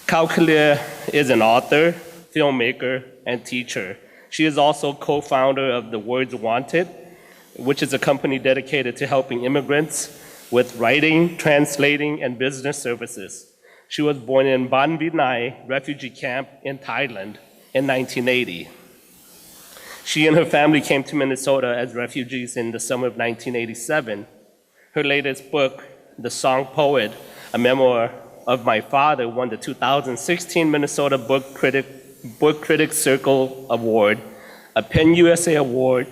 Kao Kalia is an author, filmmaker, and teacher. She is also co-founder of The Words Wanted, which is a company dedicated to helping immigrants with writing, translating, and business services. She was born in Ban Vinai refugee camp in Thailand in 1980. She and her family came to Minnesota as refugees in the summer of 1987. Her latest book, The Song Poet, a memoir of my father, won the 2016 Minnesota Book Critics Circle Award, a PEN USA Award,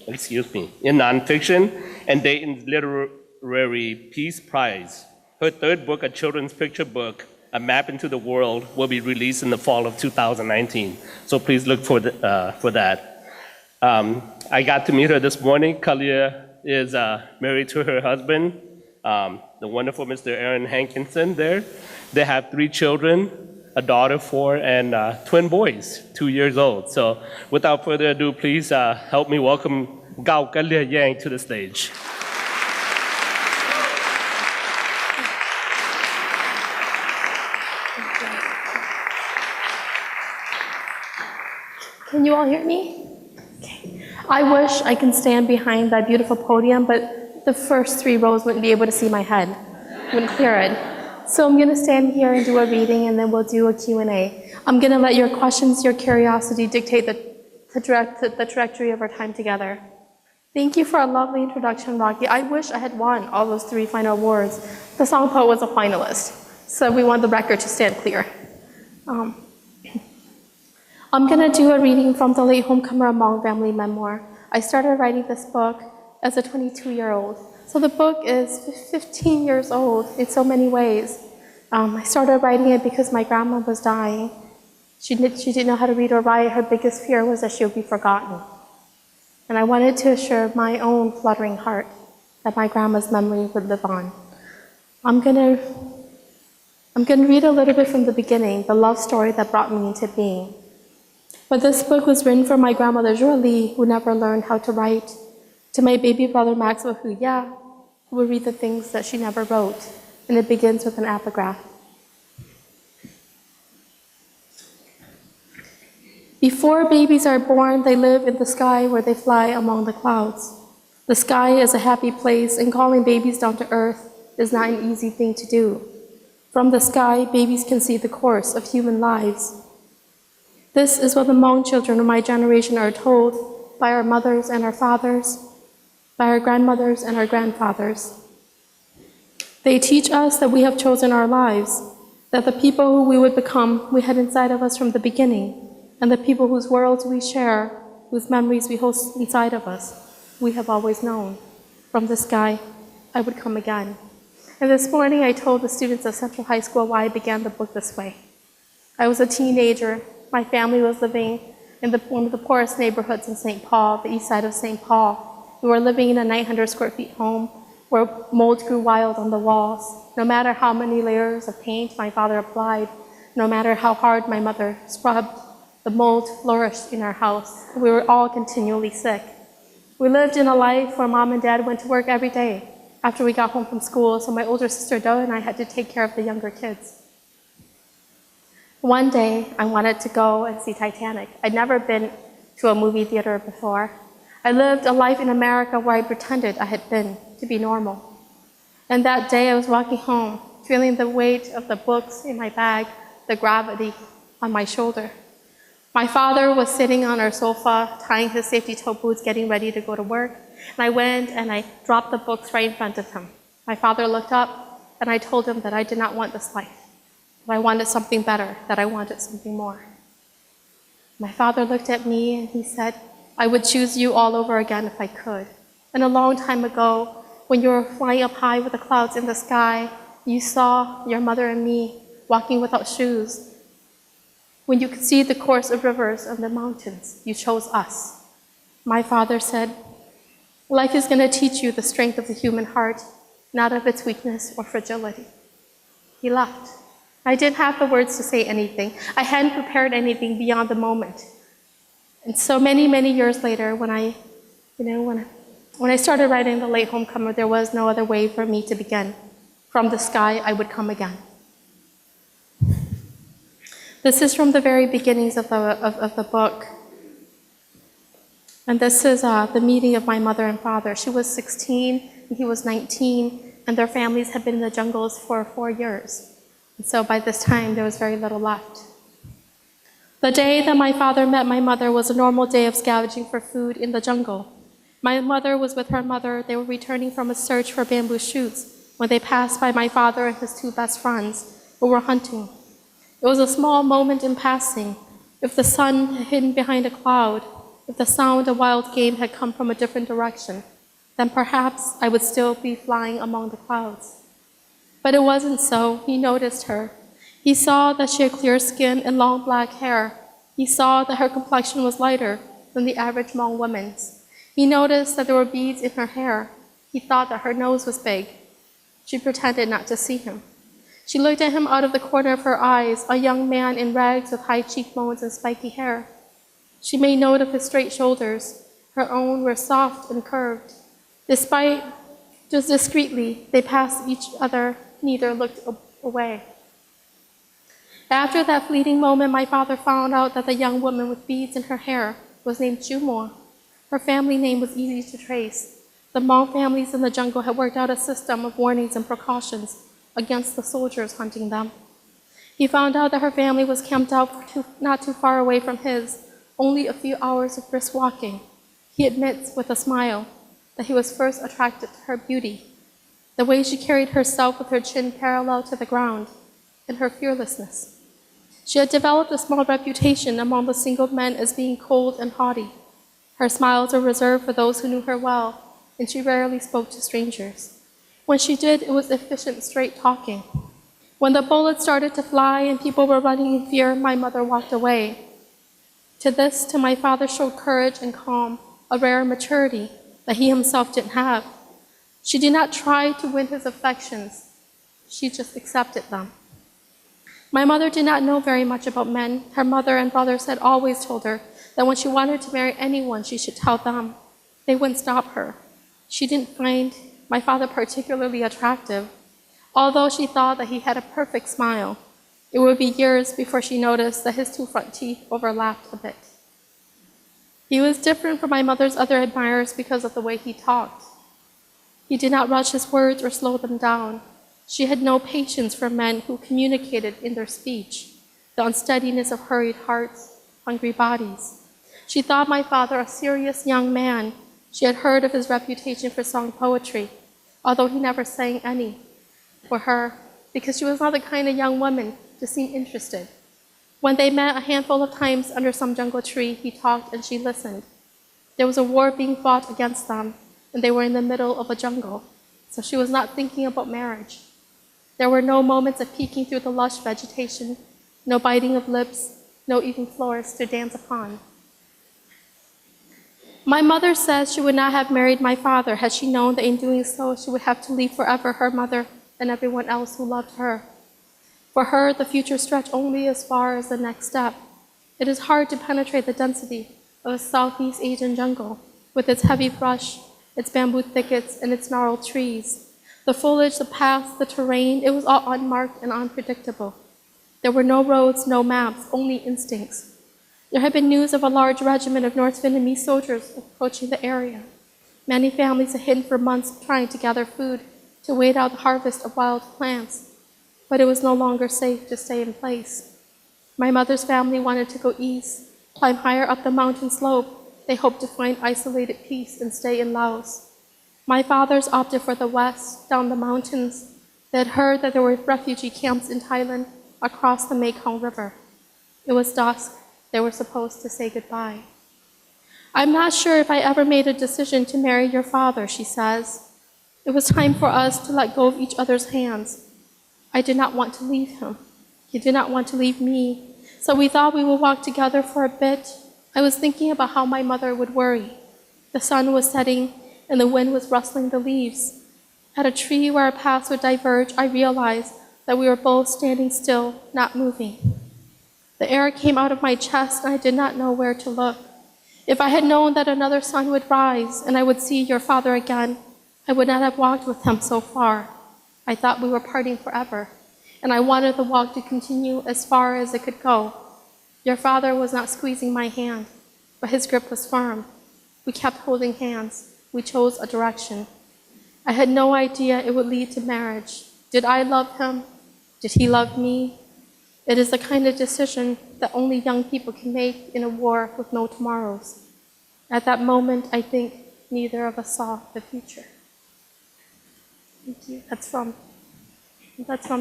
excuse me, in nonfiction, and Dayton's Literary Peace Prize. Her third book, a children's picture book, A Map into the World, will be released in the fall of 2019. So please look for that. I got to meet her this morning. Kalia is married to her husband, the wonderful Mr. Aaron Hankinson there. They have 3 children, a daughter, 4, and twin boys, 2 years old. So without further ado, please help me welcome Kao Kalia Yang to the stage. Can you all hear me? Okay. I wish I can stand behind that beautiful podium, but the first 3 rows wouldn't be able to see my head. Wouldn't clear it. So I'm going to stand here and do a reading, and then we'll do a Q&A. I'm going to let your questions, your curiosity dictate the trajectory of our time together. Thank you for a lovely introduction, Rocky. I wish I had won all those 3 final awards. The Song Poet was a finalist, so we want the record to stand clear. I'm going to do a reading from the Latehomecomer Hmong family memoir. I started writing this book as a 22-year-old. So the book is 15 years old in so many ways. I started writing it because my grandma was dying. She didn't know how to read or write. Her biggest fear was that she would be forgotten. And I wanted to assure my own fluttering heart that my grandma's memory would live on. I'm going to read a little bit from the beginning, the love story that brought me into being. But this book was written for my grandmother, Jolie, who never learned how to write, to my baby brother, Maxwell Huya, who would read the things that she never wrote, and it begins with an epigraph. Before babies are born, they live in the sky where they fly among the clouds. The sky is a happy place, and calling babies down to earth is not an easy thing to do. From the sky, babies can see the course of human lives. This is what the Hmong children of my generation are told by our mothers and our fathers, by our grandmothers and our grandfathers. They teach us that we have chosen our lives, that the people who we would become we had inside of us from the beginning, and the people whose worlds we share, whose memories we hold inside of us, we have always known. From the sky, I would come again. And this morning I told the students of Central High School why I began the book this way. I was a teenager. My family was living in one of the poorest neighborhoods in St. Paul, the east side of St. Paul. We were living in a 900 square feet home where mold grew wild on the walls. No matter how many layers of paint my father applied, no matter how hard my mother scrubbed, the mold flourished in our house. We were all continually sick. We lived in a life where mom and dad went to work every day after we got home from school, so my older sister Doe and I had to take care of the younger kids. One day, I wanted to go and see Titanic. I'd never been to a movie theater before. I lived a life in America where I pretended I had been to be normal. And that day, I was walking home, feeling the weight of the books in my bag, the gravity on my shoulder. My father was sitting on our sofa, tying his safety toe boots, getting ready to go to work. And I went and I dropped the books right in front of him. My father looked up, and I told him that I did not want this life. That I wanted something better, that I wanted something more. My father looked at me and he said, I would choose you all over again if I could. And a long time ago, when you were flying up high with the clouds in the sky, you saw your mother and me walking without shoes. When you could see the course of rivers and the mountains, you chose us. My father said, life is going to teach you the strength of the human heart, not of its weakness or fragility. He left. I didn't have the words to say anything. I hadn't prepared anything beyond the moment. And so many, many years later, when I started writing The Latehomecomer, there was no other way for me to begin. From the sky, I would come again. This is from the very beginnings of the book. And this is the meeting of my mother and father. She was 16 and he was 19, and their families had been in the jungles for 4 years. And so by this time, there was very little left. The day that my father met my mother was a normal day of scavenging for food in the jungle. My mother was with her mother. They were returning from a search for bamboo shoots when they passed by my father and his 2 best friends who were hunting. It was a small moment in passing. If the sun had hidden behind a cloud, if the sound of wild game had come from a different direction, then perhaps I would still be flying among the clouds. But it wasn't so. He noticed her. He saw that she had clear skin and long black hair. He saw that her complexion was lighter than the average Hmong woman's. He noticed that there were beads in her hair. He thought that her nose was big. She pretended not to see him. She looked at him out of the corner of her eyes, a young man in rags with high cheekbones and spiky hair. She made note of his straight shoulders. Her own were soft and curved. Despite just discreetly, they passed each other. Neither looked away. After that fleeting moment, my father found out that the young woman with beads in her hair was named Jumo. Her family name was easy to trace. The Hmong families in the jungle had worked out a system of warnings and precautions against the soldiers hunting them. He found out that her family was camped out not too far away from his, only a few hours of brisk walking. He admits with a smile that he was first attracted to her beauty, the way she carried herself with her chin parallel to the ground, and her fearlessness. She had developed a small reputation among the single men as being cold and haughty. Her smiles were reserved for those who knew her well, and she rarely spoke to strangers. When she did, it was efficient, straight talking. When the bullets started to fly and people were running in fear, my mother walked away. To my father showed courage and calm, a rare maturity that he himself didn't have. She did not try to win his affections. She just accepted them. My mother did not know very much about men. Her mother and brothers had always told her that when she wanted to marry anyone, she should tell them. They wouldn't stop her. She didn't find my father particularly attractive, although she thought that he had a perfect smile. It would be years before she noticed that his 2 front teeth overlapped a bit. He was different from my mother's other admirers because of the way he talked. He did not rush his words or slow them down. She had no patience for men who communicated in their speech, the unsteadiness of hurried hearts, hungry bodies. She thought my father a serious young man. She had heard of his reputation for song poetry, although he never sang any for her, because she was not the kind of young woman to seem interested. When they met a handful of times under some jungle tree, he talked and she listened. There was a war being fought against them, and they were in the middle of a jungle, so she was not thinking about marriage. There were no moments of peeking through the lush vegetation, no biting of lips, no even floors to dance upon. My mother says she would not have married my father had she known that in doing so she would have to leave forever her mother and everyone else who loved her. For her, the future stretched only as far as the next step. It is hard to penetrate the density of a Southeast Asian jungle with its heavy brush, its bamboo thickets, and its gnarled trees. The foliage, the paths, the terrain, it was all unmarked and unpredictable. There were no roads, no maps, only instincts. There had been news of a large regiment of North Vietnamese soldiers approaching the area. Many families had hidden for months trying to gather food to wait out the harvest of wild plants, but it was no longer safe to stay in place. My mother's family wanted to go east, climb higher up the mountain slope. They hoped to find isolated peace and stay in Laos. My father's opted for the west, down the mountains. They had heard that there were refugee camps in Thailand across the Mekong River. It was dusk. They were supposed to say goodbye. I'm not sure if I ever made a decision to marry your father, she says. It was time for us to let go of each other's hands. I did not want to leave him. He did not want to leave me. So we thought we would walk together for a bit. I was thinking about how my mother would worry. The sun was setting and the wind was rustling the leaves. At a tree where our paths would diverge, I realized that we were both standing still, not moving. The air came out of my chest and I did not know where to look. If I had known that another sun would rise and I would see your father again, I would not have walked with him so far. I thought we were parting forever. and I wanted the walk to continue as far as it could go. Your father was not squeezing my hand, but his grip was firm. We kept holding hands. We chose a direction. I had no idea it would lead to marriage. Did I love him? Did he love me? It is the kind of decision that only young people can make in a war with no tomorrows. At that moment, I think neither of us saw the future. Thank you. That's from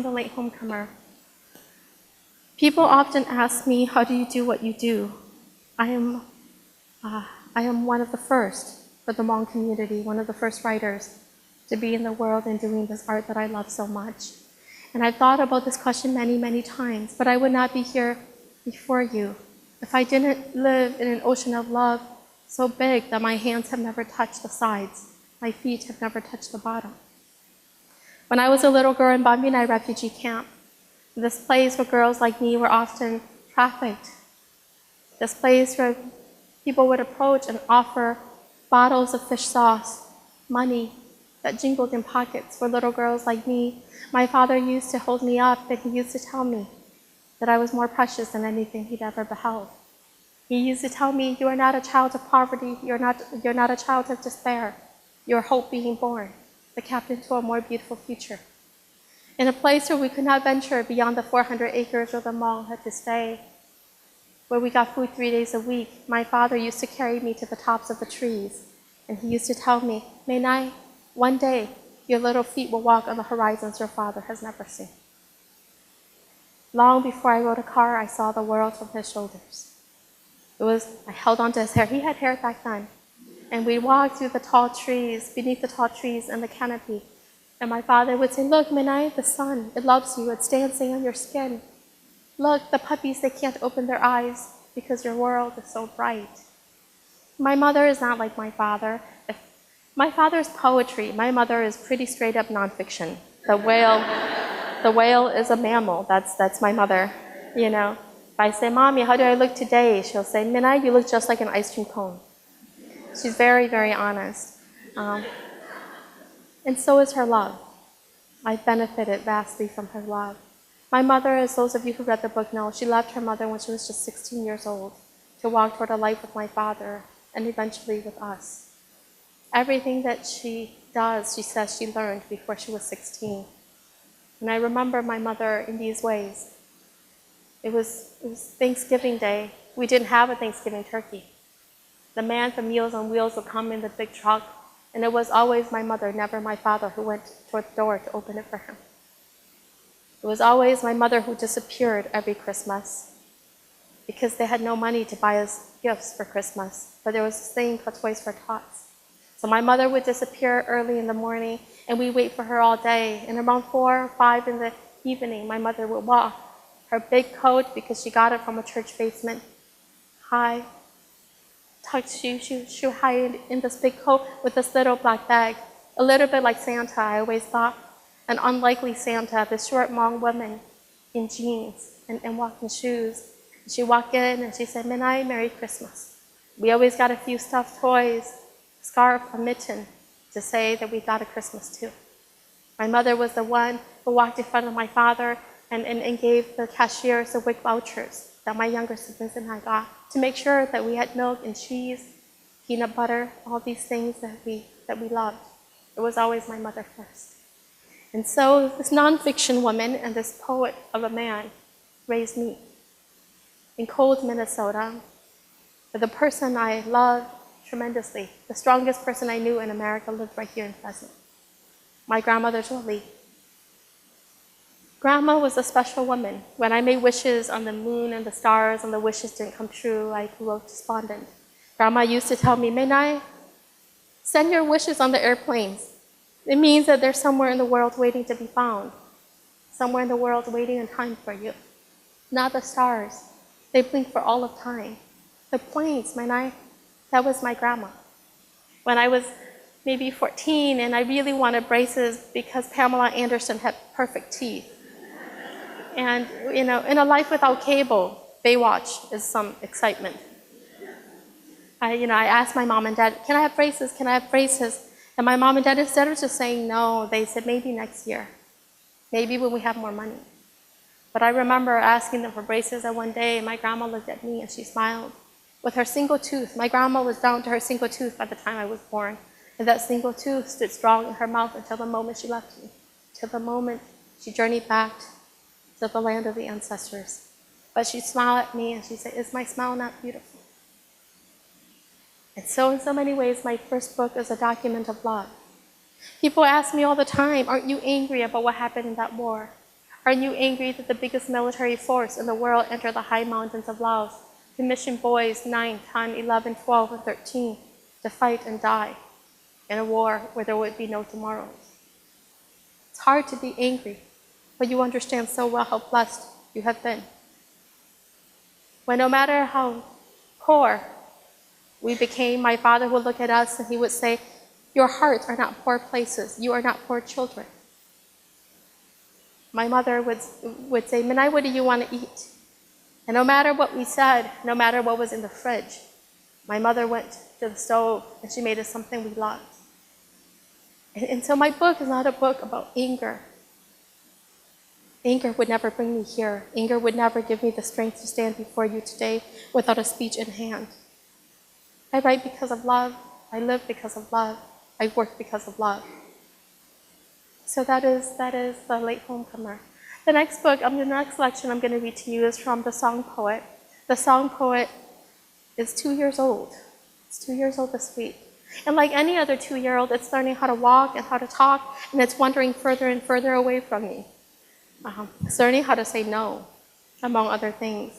the Latehomecomer. People often ask me, how do you do what you do? I am one of the first for the Hmong community, one of the first writers to be in the world and doing this art that I love so much. And I've thought about this question many, many times, but I would not be here before you if I didn't live in an ocean of love so big that my hands have never touched the sides, my feet have never touched the bottom. When I was a little girl in Bambinai refugee camp, this place where girls like me were often trafficked, this place where people would approach and offer bottles of fish sauce, money that jingled in pockets for little girls like me, my father used to hold me up and he used to tell me that I was more precious than anything he'd ever beheld. He used to tell me, you are not a child of poverty, you're not a child of despair, you're hope being born, the captain to a more beautiful future. In a place where we could not venture beyond the 400 acres where the Hmong had to stay, where we got food 3 days a week, my father used to carry me to the tops of the trees, and he used to tell me, Menai, one day your little feet will walk on the horizons your father has never seen. Long before I rode a car, I saw the world from his shoulders. I held onto his hair. He had hair back then. And we walked through the tall trees, beneath the tall trees and the canopy. And my father would say, look, Menai, the sun, it loves you. It's dancing on your skin. Look, the puppies, they can't open their eyes because your world is so bright. My mother is not like my father. My father's poetry. My mother is pretty straight up nonfiction. The whale is a mammal. That's my mother, you know. If I say, Mommy, how do I look today? She'll say, Menai, you look just like an ice cream cone. She's very, very honest. And so is her love. I've benefited vastly from her love. My mother, as those of you who read the book know, she left her mother when she was just 16 years old to walk toward a life with my father and eventually with us. Everything that she does, she says she learned before she was 16. And I remember my mother in these ways. It was Thanksgiving Day. We didn't have a Thanksgiving turkey. The man from Meals on Wheels would come in the big truck, and it was always my mother, never my father, who went toward the door to open it for him. It was always my mother who disappeared every Christmas because they had no money to buy us gifts for Christmas, but there was this thing called Toys for Tots. So my mother would disappear early in the morning, and we'd wait for her all day. And around 4 or 5 in the evening, my mother would walk her big coat, because she got it from a church basement, high, tucked shoe high in this big coat with this little black bag, a little bit like Santa, I always thought. An unlikely Santa, this short Hmong woman in jeans and walking shoes. She walked in and she said, Menai, Merry Christmas. We always got a few stuffed toys, scarf, a mitten, to say that we got a Christmas too. My mother was the one who walked in front of my father and gave the cashiers the WIC vouchers that my younger siblings and I got to make sure that we had milk and cheese, peanut butter, all these things that we loved. It was always my mother first. And so this nonfiction woman and this poet of a man raised me in cold Minnesota, with a person I loved tremendously. The strongest person I knew in America lived right here in Fresno. My grandmother, Jolie. Grandma was a special woman. When I made wishes on the moon and the stars and the wishes didn't come true, I grew despondent. Grandma used to tell me, Menai, send your wishes on the airplanes. It means that they're somewhere in the world waiting to be found. Somewhere in the world waiting in time for you. Not the stars. They blink for all of time. The planes, Menai, that was my grandma. When I was maybe 14 and I really wanted braces because Pamela Anderson had perfect teeth. And, you know, in a life without cable, Baywatch is some excitement. I asked my mom and dad, can I have braces? Can I have braces? And my mom and dad, instead of just saying no, they said maybe next year. Maybe when we have more money. But I remember asking them for braces, and one day my grandma looked at me and she smiled. With her single tooth, my grandma was down to her single tooth by the time I was born, and that single tooth stood strong in her mouth until the moment she left me, till the moment she journeyed back to the land of the ancestors. But she smiled at me and she said, "Is my smile not beautiful?" And so in so many ways, my first book is a document of love. People ask me all the time, "Aren't you angry about what happened in that war? Aren't you angry that the biggest military force in the world entered the high mountains of Laos, commissioned boys 9, 10, 11, 12, and 13 to fight and die in a war where there would be no tomorrows?" It's hard to be angry, but you understand so well how blessed you have been. When no matter how poor we became, my father would look at us and he would say, "Your hearts are not poor places. You are not poor children." My mother would say, "Minai, what do you want to eat?" And no matter what we said, no matter what was in the fridge, my mother went to the stove and she made us something we loved. And so my book is not a book about anger. Anger would never bring me here. Anger would never give me the strength to stand before you today without a speech in hand. I write because of love. I live because of love. I work because of love. So that is the Latehomecomer. The next book, the next selection I'm going to read to you is from The Song Poet. The Song Poet is 2 years old. It's 2 years old this week. And like any other 2-year-old, it's learning how to walk and how to talk, and it's wandering further and further away from me. It's learning how to say no, among other things.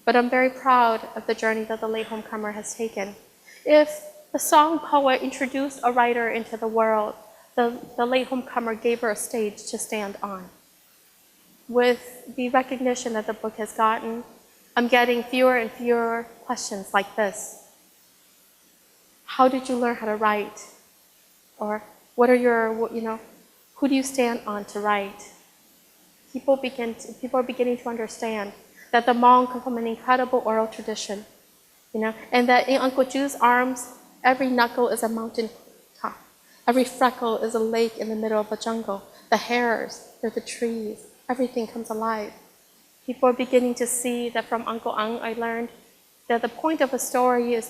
But I'm very proud of the journey that the Latehomecomer has taken. If the Song Poet introduced a writer into the world, the Latehomecomer gave her a stage to stand on. With the recognition that the book has gotten, I'm getting fewer and fewer questions like this. How did you learn how to write? Or what are your, who do you stand on to write? People are beginning to understand that the Hmong come from an incredible oral tradition, and that in Uncle Ju's arms, every knuckle is a mountain top. Every freckle is a lake in the middle of a jungle. The hares, they're the trees. Everything comes alive. People are beginning to see that from Uncle Ang, I learned that the point of a story is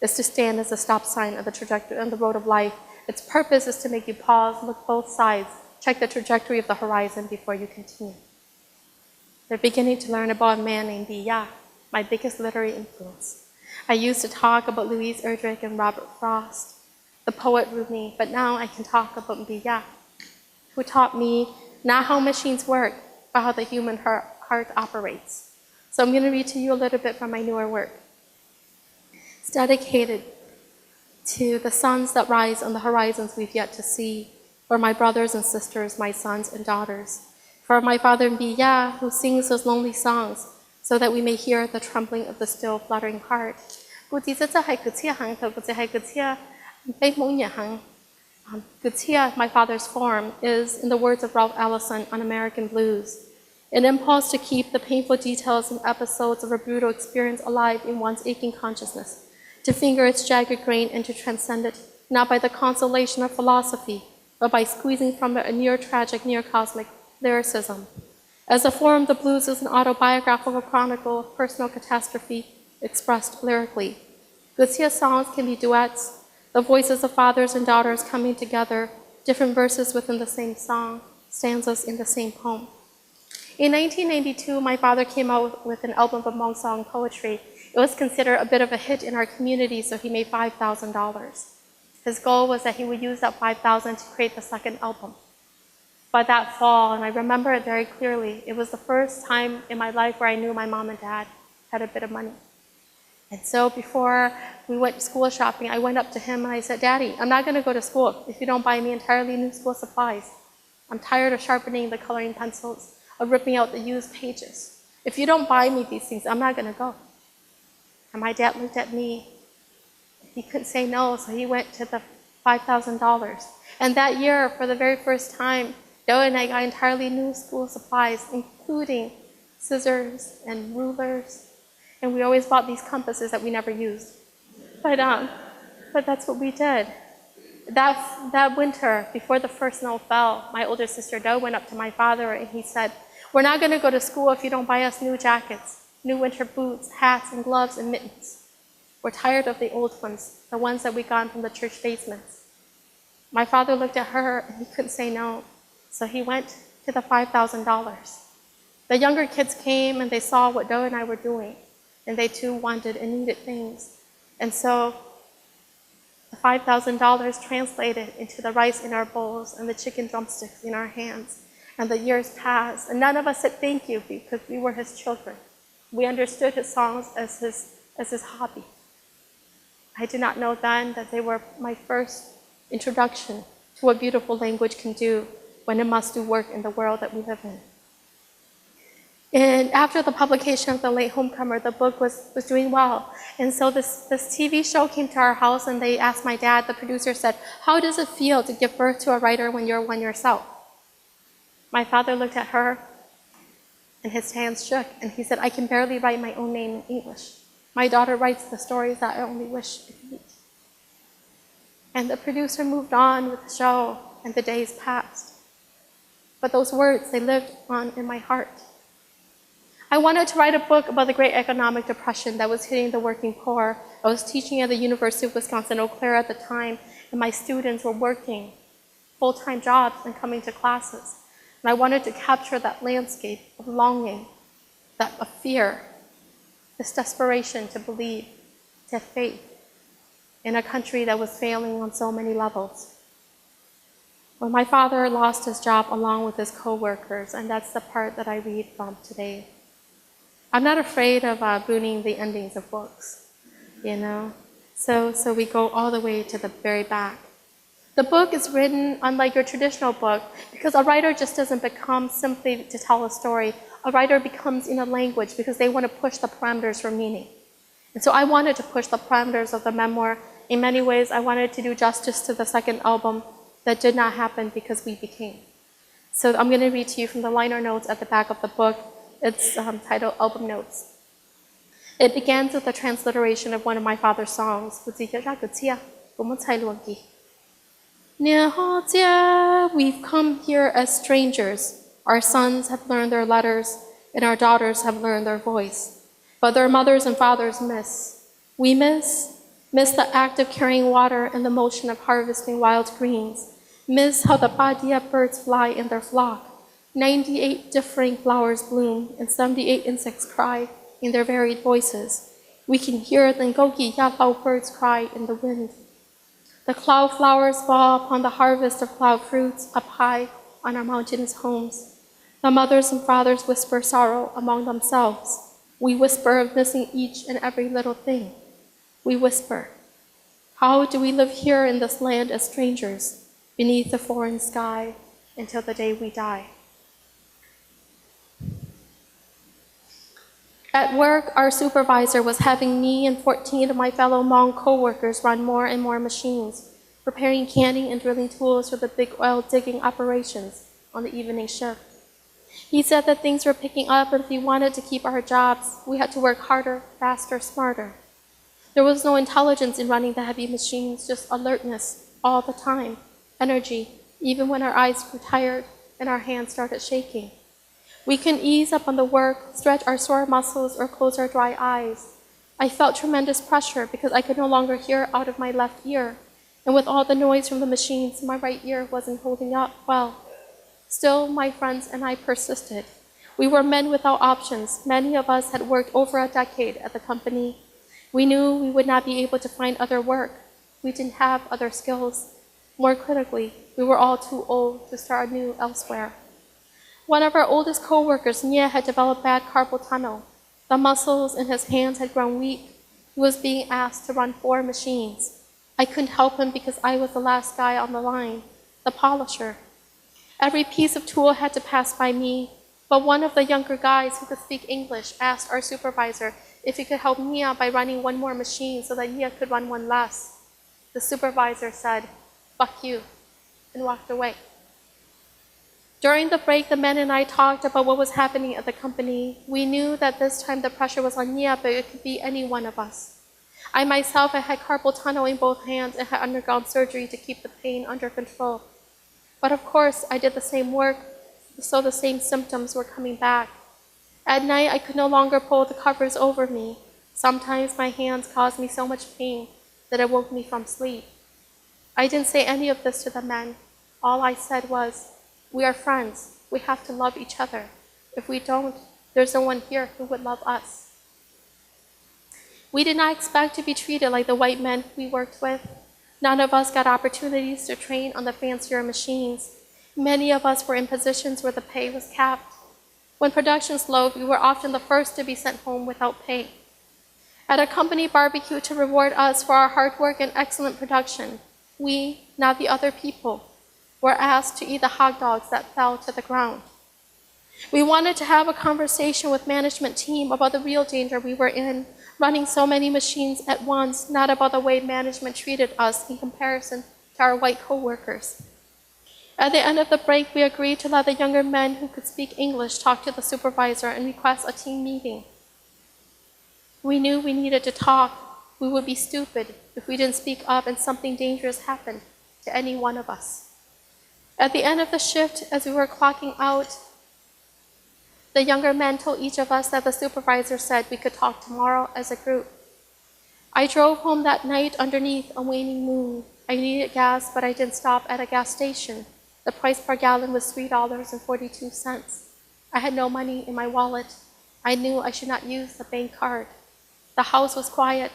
to stand as a stop sign of the trajectory on the road of life. Its purpose is to make you pause, look both sides, check the trajectory of the horizon before you continue. They're beginning to learn about a man named Biya, my biggest literary influence. I used to talk about Louise Erdrich and Robert Frost, the poet Rumi, but now I can talk about Biya, who taught me not how machines work, but how the human heart operates. So I'm going to read to you a little bit from my newer work. It's dedicated to the suns that rise on the horizons we've yet to see, for my brothers and sisters, my sons and daughters, for my father Biya, who sings those lonely songs, so that we may hear the trembling of the still fluttering heart. Gutia, my father's form, is, in the words of Ralph Ellison on American Blues, an impulse to keep the painful details and episodes of a brutal experience alive in one's aching consciousness, to finger its jagged grain and to transcend it, not by the consolation of philosophy, but by squeezing from it a near-tragic, near-cosmic lyricism. As a form, the blues is an autobiographical chronicle of personal catastrophe expressed lyrically. Gutia's songs can be duets, the voices of fathers and daughters coming together, different verses within the same song, stanzas in the same poem. In 1992, my father came out with an album of Hmong song poetry. It was considered a bit of a hit in our community, so he made $5,000. His goal was that he would use that $5,000 to create the second album. But that fall, and I remember it very clearly, it was the first time in my life where I knew my mom and dad had a bit of money. And so before we went school shopping, I went up to him and I said, "Daddy, I'm not going to go to school if you don't buy me entirely new school supplies. I'm tired of sharpening the coloring pencils, of ripping out the used pages. If you don't buy me these things, I'm not going to go." And my dad looked at me. He couldn't say no, so he went to the $5,000. And that year, for the very first time, Joe and I got entirely new school supplies, including scissors and rulers. And we always bought these compasses that we never used. But that's what we did. That winter, before the first snow fell, my older sister Doe went up to my father and he said, We're not going to go to school if you don't buy us new jackets, new winter boots, hats, and gloves and mittens. We're tired of the old ones, the ones that we got from the church basements. My father looked at her and he couldn't say no, so he went to the $5,000. The younger kids came and they saw what Doe and I were doing, and they too wanted and needed things. And so the $5,000 translated into the rice in our bowls and the chicken drumsticks in our hands. And the years passed, and none of us said thank you because we were his children. We understood his songs as his hobby. I did not know then that they were my first introduction to what beautiful language can do when it must do work in the world that we live in. And after the publication of the Latehomecomer, the book was doing well. And so this TV show came to our house and they asked my dad, the producer said, "How does it feel to give birth to a writer when you're one yourself?" My father looked at her and his hands shook and he said, "I can barely write my own name in English. My daughter writes the stories that I only wish I could read." And the producer moved on with the show and the days passed. But those words, they lived on in my heart. I wanted to write a book about the Great Economic Depression that was hitting the working poor. I was teaching at the University of Wisconsin-Eau Claire at the time, and my students were working full-time jobs and coming to classes. And I wanted to capture that landscape of longing, of fear, this desperation to believe, to have faith in a country that was failing on so many levels. Well, my father lost his job along with his co-workers, and that's the part that I read from today. I'm not afraid of ruining the endings of books, you know? So we go all the way to the very back. The book is written unlike your traditional book because a writer just doesn't become simply to tell a story. A writer becomes in a language because they want to push the parameters for meaning. And so I wanted to push the parameters of the memoir. In many ways, I wanted to do justice to the second album that did not happen because we became. So I'm going to read to you from the liner notes at the back of the book. It's titled Album Notes. It begins with a transliteration of one of my father's songs. We've come here as strangers. Our sons have learned their letters, and our daughters have learned their voice. But their mothers and fathers miss. We miss the act of carrying water and the motion of harvesting wild greens. Miss how the badia birds fly in their flock. 98 differing flowers bloom, and 78 insects cry in their varied voices. We can hear the ngogi yalao birds cry in the wind. The cloud flowers fall upon the harvest of cloud fruits up high on our mountainous homes. The mothers and fathers whisper sorrow among themselves. We whisper of missing each and every little thing. We whisper, how do we live here in this land as strangers, beneath the foreign sky, until the day we die? At work, our supervisor was having me and 14 of my fellow Hmong co-workers run more and more machines, preparing canning and drilling tools for the big oil digging operations on the evening shift. He said that things were picking up, and if we wanted to keep our jobs, we had to work harder, faster, smarter. There was no intelligence in running the heavy machines, just alertness all the time, energy, even when our eyes grew tired and our hands started shaking. We can ease up on the work, stretch our sore muscles, or close our dry eyes. I felt tremendous pressure because I could no longer hear out of my left ear, and with all the noise from the machines, my right ear wasn't holding up well. Still, my friends and I persisted. We were men without options. Many of us had worked over a decade at the company. We knew we would not be able to find other work. We didn't have other skills. More critically, we were all too old to start anew elsewhere. One of our oldest co-workers, Nia, had developed bad carpal tunnel. The muscles in his hands had grown weak. He was being asked to run 4 machines. I couldn't help him because I was the last guy on the line, the polisher. Every piece of tool had to pass by me, but one of the younger guys who could speak English asked our supervisor if he could help Nia by running 1 more machine so that Nia could run 1 less. The supervisor said, "Fuck you," and walked away. During the break, the men and I talked about what was happening at the company. We knew that this time the pressure was on Nia, but it could be any one of us. I myself had carpal tunnel in both hands and had undergone surgery to keep the pain under control. But of course, I did the same work so the same symptoms were coming back. At night, I could no longer pull the covers over me. Sometimes my hands caused me so much pain that it woke me from sleep. I didn't say any of this to the men. All I said was, "We are friends. We have to love each other. If we don't, there's no one here who would love us." We did not expect to be treated like the white men we worked with. None of us got opportunities to train on the fancier machines. Many of us were in positions where the pay was capped. When production slowed, we were often the first to be sent home without pay. At a company barbecue to reward us for our hard work and excellent production, we, not the other people, were asked to eat the hot dogs that fell to the ground. We wanted to have a conversation with management team about the real danger we were in, running so many machines at once, not about the way management treated us in comparison to our white coworkers. At the end of the break, we agreed to let the younger men who could speak English talk to the supervisor and request a team meeting. We knew we needed to talk. We would be stupid if we didn't speak up and something dangerous happened to any one of us. At the end of the shift, as we were clocking out, the younger men told each of us that the supervisor said we could talk tomorrow as a group. I drove home that night underneath a waning moon. I needed gas, but I didn't stop at a gas station. The price per gallon was $3.42. I had no money in my wallet. I knew I should not use the bank card. The house was quiet.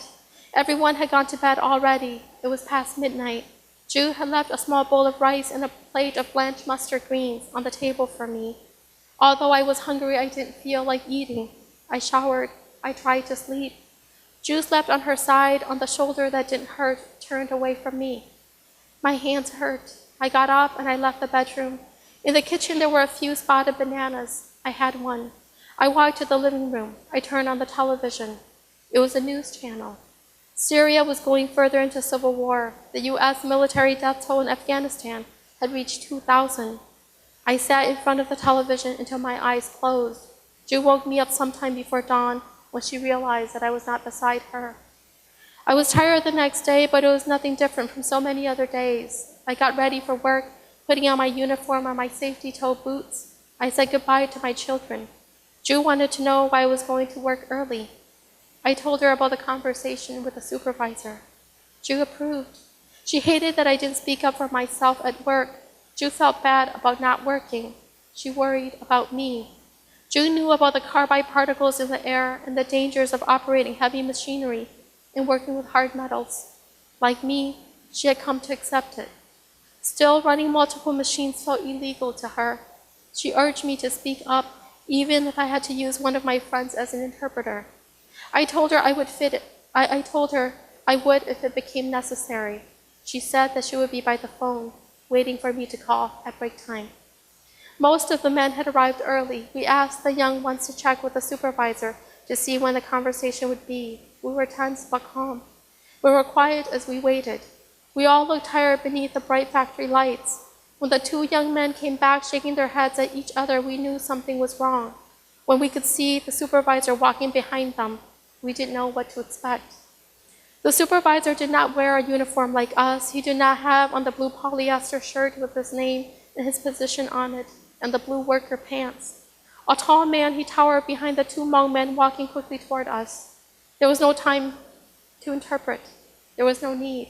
Everyone had gone to bed already. It was past midnight. Ju had left a small bowl of rice and a plate of blanched mustard greens on the table for me. Although I was hungry, I didn't feel like eating. I showered. I tried to sleep. Ju slept on her side, on the shoulder that didn't hurt, turned away from me. My hands hurt. I got up and I left the bedroom. In the kitchen, there were a few spotted bananas. I had one. I walked to the living room. I turned on the television. It was a news channel. Syria was going further into civil war. The U.S. military death toll in Afghanistan had reached 2,000. I sat in front of the television until my eyes closed. Ju woke me up sometime before dawn when she realized that I was not beside her. I was tired the next day, but it was nothing different from so many other days. I got ready for work, putting on my uniform and my safety toe boots. I said goodbye to my children. Ju wanted to know why I was going to work early. I told her about the conversation with the supervisor. Ju approved. She hated that I didn't speak up for myself at work. Ju felt bad about not working. She worried about me. Ju knew about the carbide particles in the air and the dangers of operating heavy machinery and working with hard metals. Like me, she had come to accept it. Still, running multiple machines felt illegal to her. She urged me to speak up, even if I had to use one of my friends as an interpreter. I told her I would if it became necessary. She said that she would be by the phone, waiting for me to call at break time. Most of the men had arrived early. We asked the young ones to check with the supervisor to see when the conversation would be. We were tense but calm. We were quiet as we waited. We all looked tired beneath the bright factory lights. When the two young men came back shaking their heads at each other, we knew something was wrong. When we could see the supervisor walking behind them, we didn't know what to expect. The supervisor did not wear a uniform like us. He did not have on the blue polyester shirt with his name and his position on it, and the blue worker pants. A tall man, he towered behind the two Hmong men walking quickly toward us. There was no time to interpret. There was no need.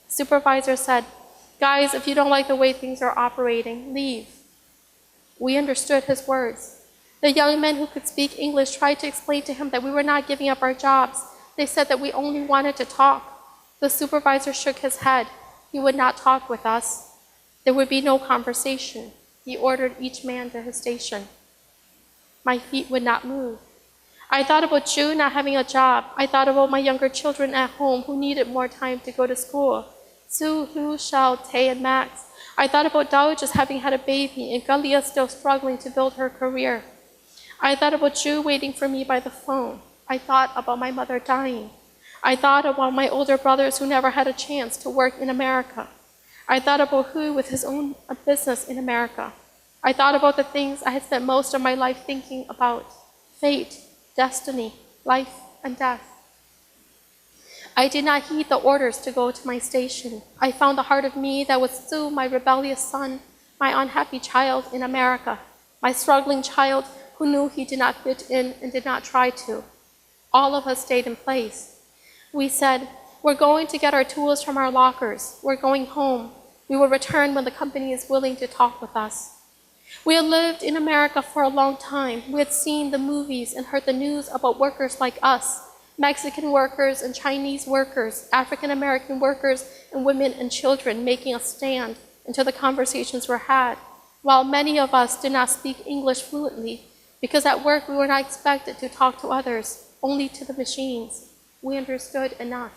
The supervisor said, "Guys, if you don't like the way things are operating, leave." We understood his words. The young men who could speak English tried to explain to him that we were not giving up our jobs. They said that we only wanted to talk. The supervisor shook his head. He would not talk with us. There would be no conversation. He ordered each man to his station. My feet would not move. I thought about Ju not having a job. I thought about my younger children at home who needed more time to go to school. Su, Hu, Shao, Tay, and Max. I thought about Dao just having had a baby and Kalia still struggling to build her career. I thought about Ju waiting for me by the phone. I thought about my mother dying. I thought about my older brothers who never had a chance to work in America. I thought about Hu with his own business in America. I thought about the things I had spent most of my life thinking about: fate, destiny, life, and death. I did not heed the orders to go to my station. I found the heart of me that was Su, my rebellious son, my unhappy child in America. my struggling child who knew he did not fit in and did not try to. All of us stayed in place. We said, we're going to get our tools from our lockers. We're going home. We will return when the company is willing to talk with us. We had lived in America for a long time. We had seen the movies and heard the news about workers like us, Mexican workers and Chinese workers, African American workers, and women and children making a stand until the conversations were had, while many of us did not speak English fluently, because at work we were not expected to talk to others, only to the machines. We understood enough.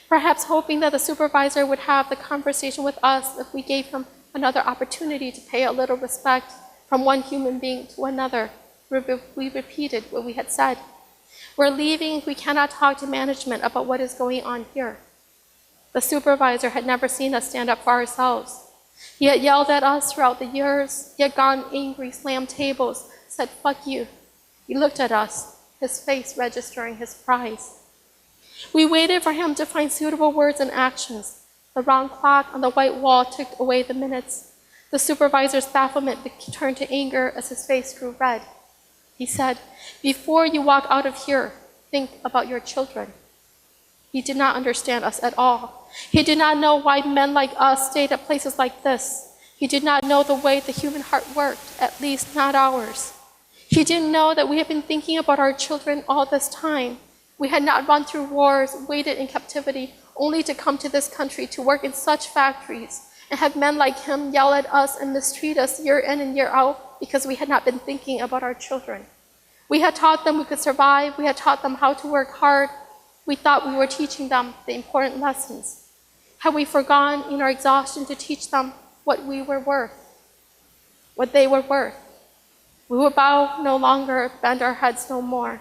Perhaps hoping that the supervisor would have the conversation with us if we gave him another opportunity to pay a little respect from one human being to another, we repeated what we had said. We're leaving if we cannot talk to management about what is going on here. The supervisor had never seen us stand up for ourselves. He had yelled at us throughout the years. He had gone angry, slammed tables, said, "Fuck you." He looked at us, his face registering his prize. We waited for him to find suitable words and actions. The round clock on the white wall ticked away the minutes. The supervisor's bafflement turned to anger as his face grew red. He said, "Before you walk out of here, think about your children." He did not understand us at all. He did not know why men like us stayed at places like this. He did not know the way the human heart worked, at least not ours. He didn't know that we had been thinking about our children all this time. We had not run through wars, waited in captivity, only to come to this country to work in such factories, and have men like him yell at us and mistreat us year in and year out because we had not been thinking about our children. We had taught them we could survive. We had taught them how to work hard. We thought we were teaching them the important lessons. Had we forgone in our exhaustion to teach them what we were worth, what they were worth? We would bow no longer, bend our heads no more.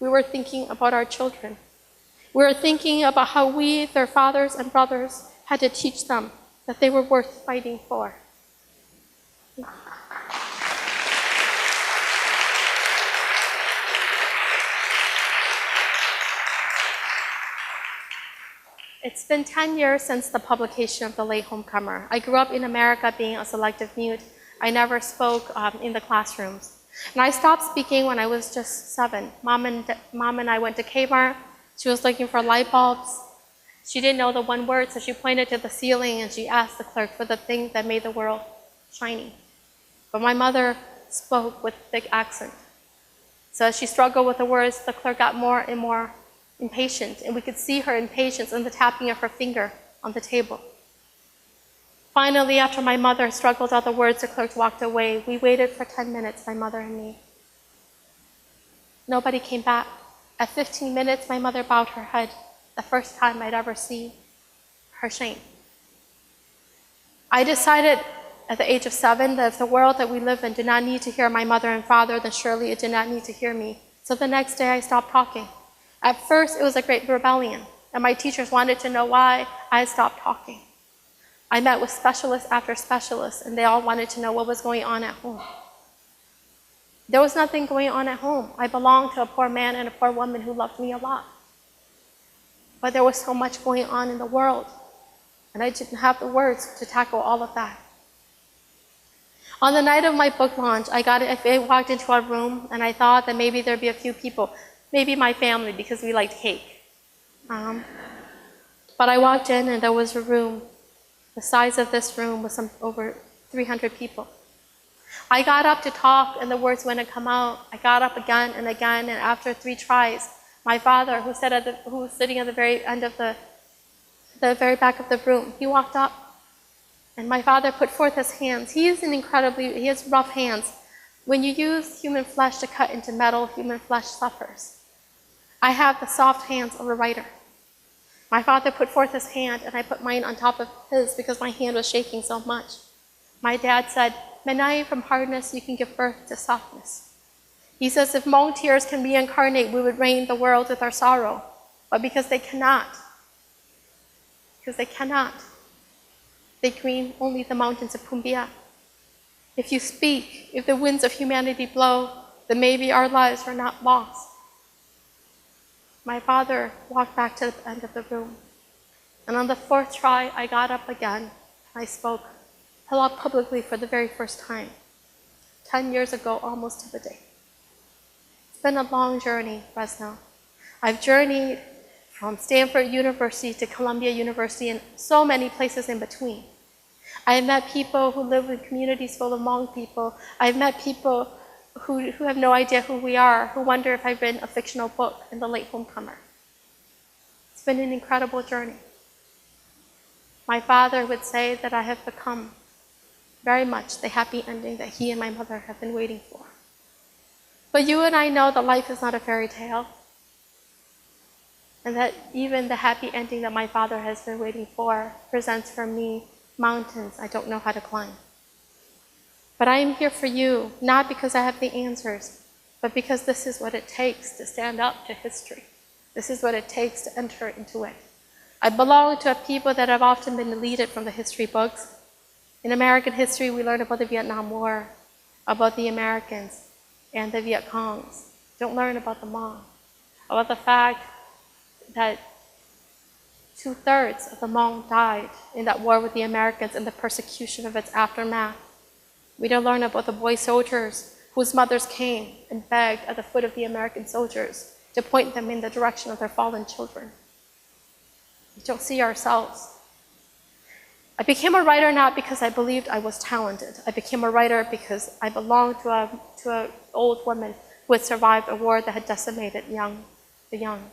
We were thinking about our children. We were thinking about how we, their fathers and brothers, had to teach them that they were worth fighting for. It's been 10 years since the publication of the Latehomecomer. I grew up in America being a selective mute. I never spoke in the classrooms. And I stopped speaking when I was just 7. Mom and I went to Kmart. She was looking for light bulbs. She didn't know the one word, so she pointed to the ceiling and she asked the clerk for the thing that made the world shiny. But my mother spoke with thick accent. So as she struggled with the words, the clerk got more and more impatient, and we could see her impatience in the tapping of her finger on the table. Finally, after my mother struggled out the words, the clerk walked away. We waited for 10 minutes, my mother and me. Nobody came back. At 15 minutes, my mother bowed her head, the first time I'd ever seen her shame. I decided at the age of 7 that if the world that we live in did not need to hear my mother and father, then surely it did not need to hear me. So the next day, I stopped talking. At first, it was a great rebellion, and my teachers wanted to know why I had stopped talking. I met with specialist after specialist, and they all wanted to know what was going on at home. There was nothing going on at home. I belonged to a poor man and a poor woman who loved me a lot. But there was so much going on in the world, and I didn't have the words to tackle all of that. On the night of my book launch, I walked into our room, and I thought that maybe there'd be a few people, maybe my family, because we liked cake. But I walked in, and there was a room. The size of this room was over 300 people. I got up to talk, and the words wouldn't come out. I got up again, and after 3 tries, my father, who was sitting at the very end of the very back of the room, he walked up, and my father put forth his hands. He has rough hands. When you use human flesh to cut into metal, human flesh suffers. I have the soft hands of a writer. My father put forth his hand, and I put mine on top of his because my hand was shaking so much. My dad said, "Menai, from hardness you can give birth to softness." He says, if Hmong tears can reincarnate, we would reign the world with our sorrow. But because they cannot, they green only the mountains of Pumbia. If you speak, if the winds of humanity blow, then maybe our lives are not lost. My father walked back to the end of the room. And on the 4th try, I got up again. I spoke publicly for the very first time. 10 years ago, almost to the day. It's been a long journey, Fresno. I've journeyed from Stanford University to Columbia University and so many places in between. I've met people who live in communities full of Hmong people. I've met people who have no idea who we are, who wonder if I've written a fictional book in the Latehomecomer. It's been an incredible journey. My father would say that I have become very much the happy ending that he and my mother have been waiting for. But you and I know that life is not a fairy tale, and that even the happy ending that my father has been waiting for presents for me mountains I don't know how to climb. But I am here for you, not because I have the answers, but because this is what it takes to stand up to history. This is what it takes to enter into it. I belong to a people that have often been deleted from the history books. In American history, we learn about the Vietnam War, about the Americans and the Viet Congs. Don't learn about the Hmong, about the fact that 2/3 of the Hmong died in that war with the Americans and the persecution of its aftermath. We don't learn about the boy soldiers whose mothers came and begged at the foot of the American soldiers to point them in the direction of their fallen children. We don't see ourselves. I became a writer not because I believed I was talented. I became a writer because I belonged to an old woman who had survived a war that had decimated the young.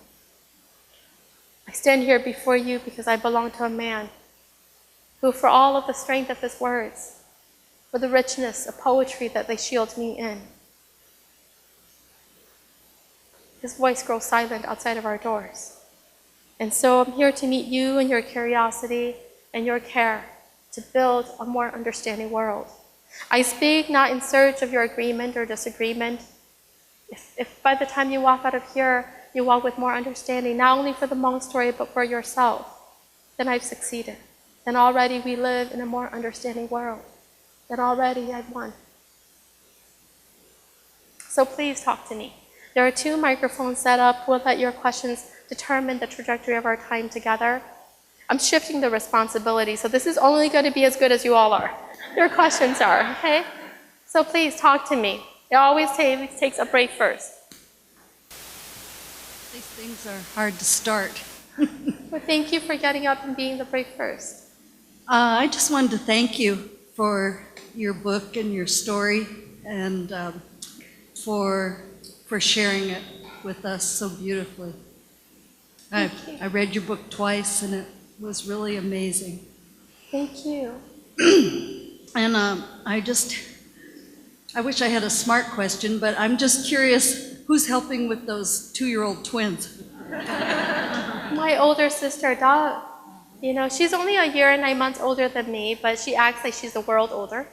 I stand here before you because I belong to a man who, for all of the strength of his words, for the richness of poetry that they shield me in, his voice grows silent outside of our doors. And so I'm here to meet you and your curiosity and your care to build a more understanding world. I speak not in search of your agreement or disagreement. If by the time you walk out of here, you walk with more understanding, not only for the Hmong story, but for yourself, then I've succeeded. Then already we live in a more understanding world. Then already I've won. So please talk to me. There are 2 microphones set up. We'll let your questions determine the trajectory of our time together. I'm shifting the responsibility, so this is only going to be as good as you all are. Your questions are, okay? So please talk to me. It always takes a break first. These things are hard to start. Well, thank you for getting up and being the break first. I just wanted to thank you for your book and your story, and for sharing it with us so beautifully. I read your book twice, and it was really amazing. Thank you. And I wish I had a smart question, but I'm just curious, who's helping with those 2-year-old twins? My older sister, Dot, she's only a year and 9 months older than me, but she acts like she's a world older.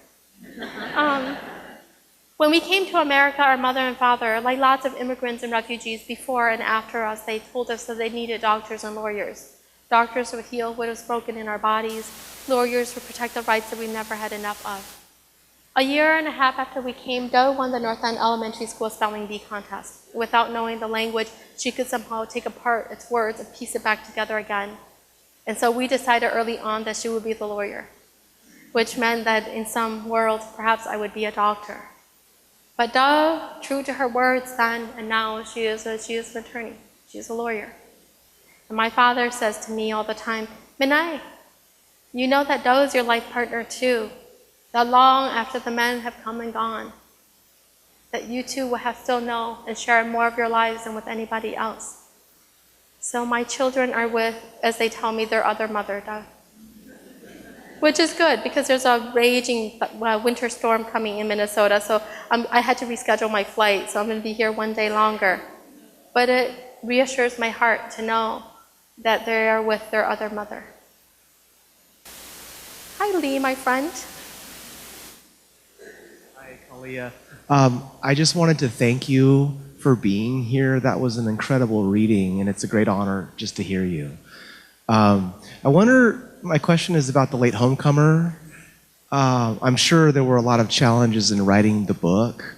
When we came to America, our mother and father, like lots of immigrants and refugees before and after us, they told us that they needed doctors and lawyers. Doctors would heal what was broken in our bodies. Lawyers would protect the rights that we never had enough of. A year and a half after we came, Doe won the North End Elementary School Spelling Bee contest. Without knowing the language, she could somehow take apart its words and piece it back together again. And so we decided early on that she would be the lawyer, which meant that in some worlds, perhaps I would be a doctor. But Doe, true to her words then and now, she is an attorney. She is a lawyer. And my father says to me all the time, Minai, you know that Doe is your life partner too, that long after the men have come and gone, that you two will have still know and share more of your lives than with anybody else. So my children are with, as they tell me, their other mother, Doe. Which is good, because there's a raging winter storm coming in Minnesota, so I had to reschedule my flight, so I'm going to be here 1 day longer. But it reassures my heart to know that they are with their other mother. Hi, Lee, my friend. Hi, Kalia. I just wanted to thank you for being here. That was an incredible reading, and it's a great honor just to hear you. My question is about the Latehomecomer. I'm sure there were a lot of challenges in writing the book.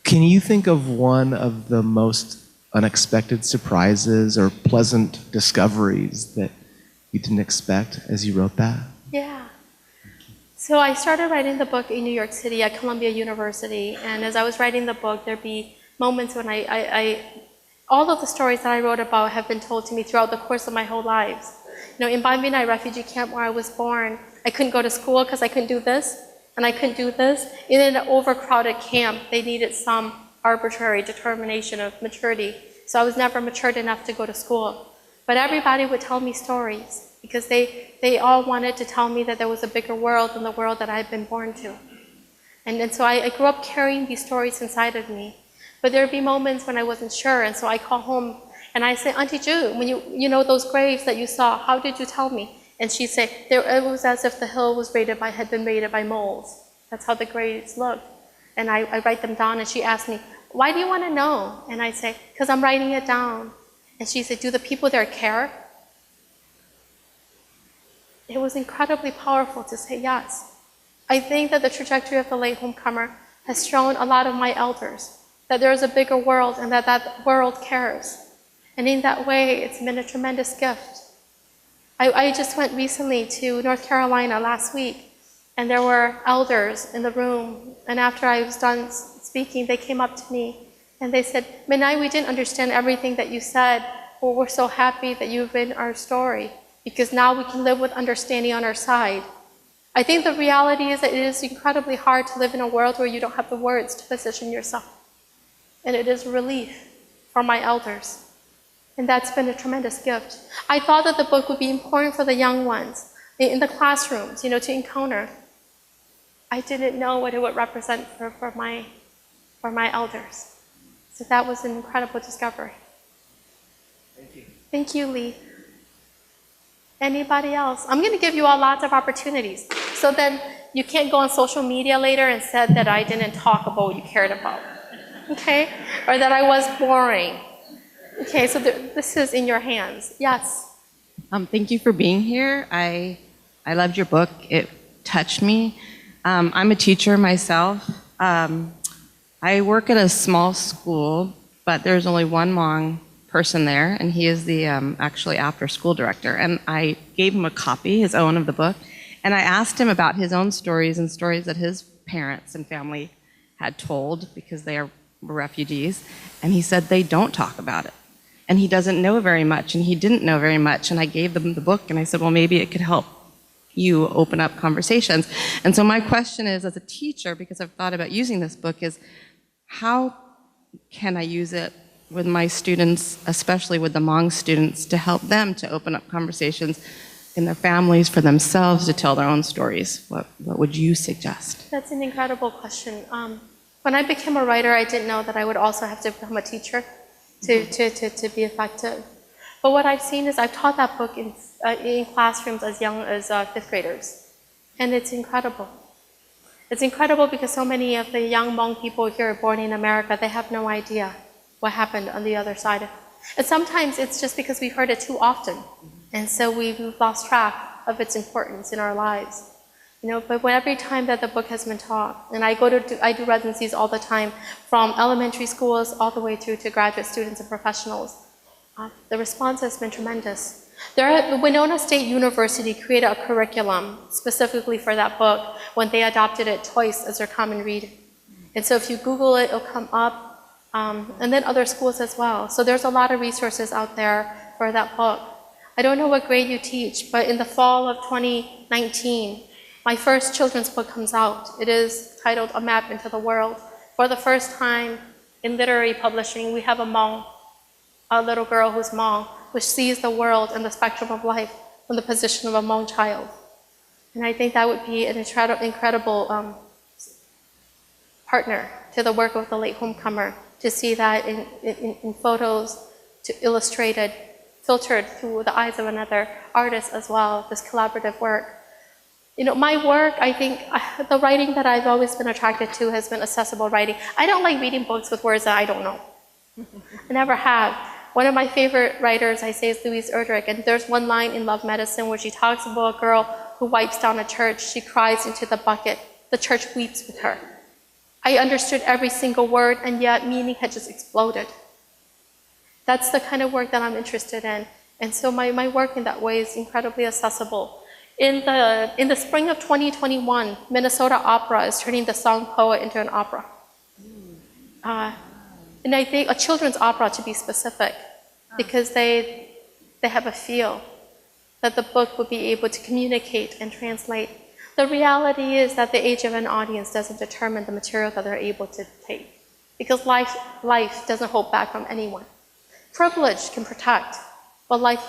Can you think of one of the most unexpected surprises or pleasant discoveries that you didn't expect as you wrote that? Yeah. So I started writing the book in New York City at Columbia University, and as I was writing the book, there'd be moments when all of the stories that I wrote about have been told to me throughout the course of my whole lives. You know, in Bambinai refugee camp where I was born, I couldn't go to school because I couldn't do this, and I couldn't do this. In an overcrowded camp, they needed some arbitrary determination of maturity, so I was never matured enough to go to school. But everybody would tell me stories, because they all wanted to tell me that there was a bigger world than the world that I had been born to. And so I grew up carrying these stories inside of me. But there'd be moments when I wasn't sure, and so I call home and I say, Auntie Ju, when you know those graves that you saw, how did you tell me? And she'd say, it was as if the hill had been raided by moles. That's how the graves looked. And I write them down, and she asked me, why do you want to know? And I say, because I'm writing it down. And she said, do the people there care? It was incredibly powerful to say yes. I think that the trajectory of the Latehomecomer has shown a lot of my elders that there is a bigger world and that that world cares. And in that way, it's been a tremendous gift. I just went recently to North Carolina last week, and there were elders in the room, and after I was done speaking, they came up to me and they said, Minai, we didn't understand everything that you said, but we're so happy that you've been our story, because now we can live with understanding on our side. I think the reality is that it is incredibly hard to live in a world where you don't have the words to position yourself. And it is a relief for my elders. And that's been a tremendous gift. I thought that the book would be important for the young ones in the classrooms, you know, to encounter. I didn't know what it would represent for my elders. So that was an incredible discovery. Thank you. Thank you, Lee. Anybody else? I'm going to give you all lots of opportunities. So then you can't go on social media later and said that I didn't talk about what you cared about. Okay? Or that I was boring. Okay, so this is in your hands. Yes? Thank you for being here. I loved your book. It touched me. I'm a teacher myself. I work at a small school, but there's only one Hmong person there, and he is the actually after-school director. And I gave him a copy, his own, of the book, and I asked him about his own stories and stories that his parents and family had told because they were refugees, and he said they don't talk about it. And he doesn't know very much, and he didn't know very much, and I gave them the book, and I said, well, maybe it could help you open up conversations. And so my question is, as a teacher, because I've thought about using this book, is how can I use it with my students, especially with the Hmong students, to help them to open up conversations in their families, for themselves, to tell their own stories? What would you suggest? That's an incredible question. When I became a writer, I didn't know that I would also have to become a teacher to be effective. But what I've seen is I've taught that book in classrooms as young as 5th graders. And it's incredible. It's incredible because so many of the young Hmong people here born in America, they have no idea what happened on the other side of it. And sometimes it's just because we've heard it too often. And so we've lost track of its importance in our lives. You know, but every time that the book has been taught, and I do residencies all the time, from elementary schools all the way through to graduate students and professionals, the response has been tremendous. The Winona State University created a curriculum specifically for that book when they adopted it twice as their common read. And so if you Google it, it'll come up, and then other schools as well. So there's a lot of resources out there for that book. I don't know what grade you teach, but in the fall of 2019, my first children's book comes out. It is titled A Map into the World. For the first time in literary publishing, we have a little girl who's Hmong, which sees the world and the spectrum of life from the position of a Hmong child. And I think that would be an incredible partner to the work of the Latehomecomer, to see that in photos, to illustrated, filtered through the eyes of another artist as well, this collaborative work. You know, my work, I think, the writing that I've always been attracted to has been accessible writing. I don't like reading books with words that I don't know. I never have. One of my favorite writers, I say, is Louise Erdrich, and there's one line in Love Medicine where she talks about a girl who wipes down a church. She cries into the bucket. The church weeps with her. I understood every single word, and yet meaning had just exploded. That's the kind of work that I'm interested in. And so my work in that way is incredibly accessible. In the spring of 2021, Minnesota Opera is turning the song poet into an opera. And I think a children's opera, to be specific, because they have a feel that the book would be able to communicate and translate. The reality is that the age of an audience doesn't determine the material that they're able to take, because life doesn't hold back from anyone. Privilege can protect, but life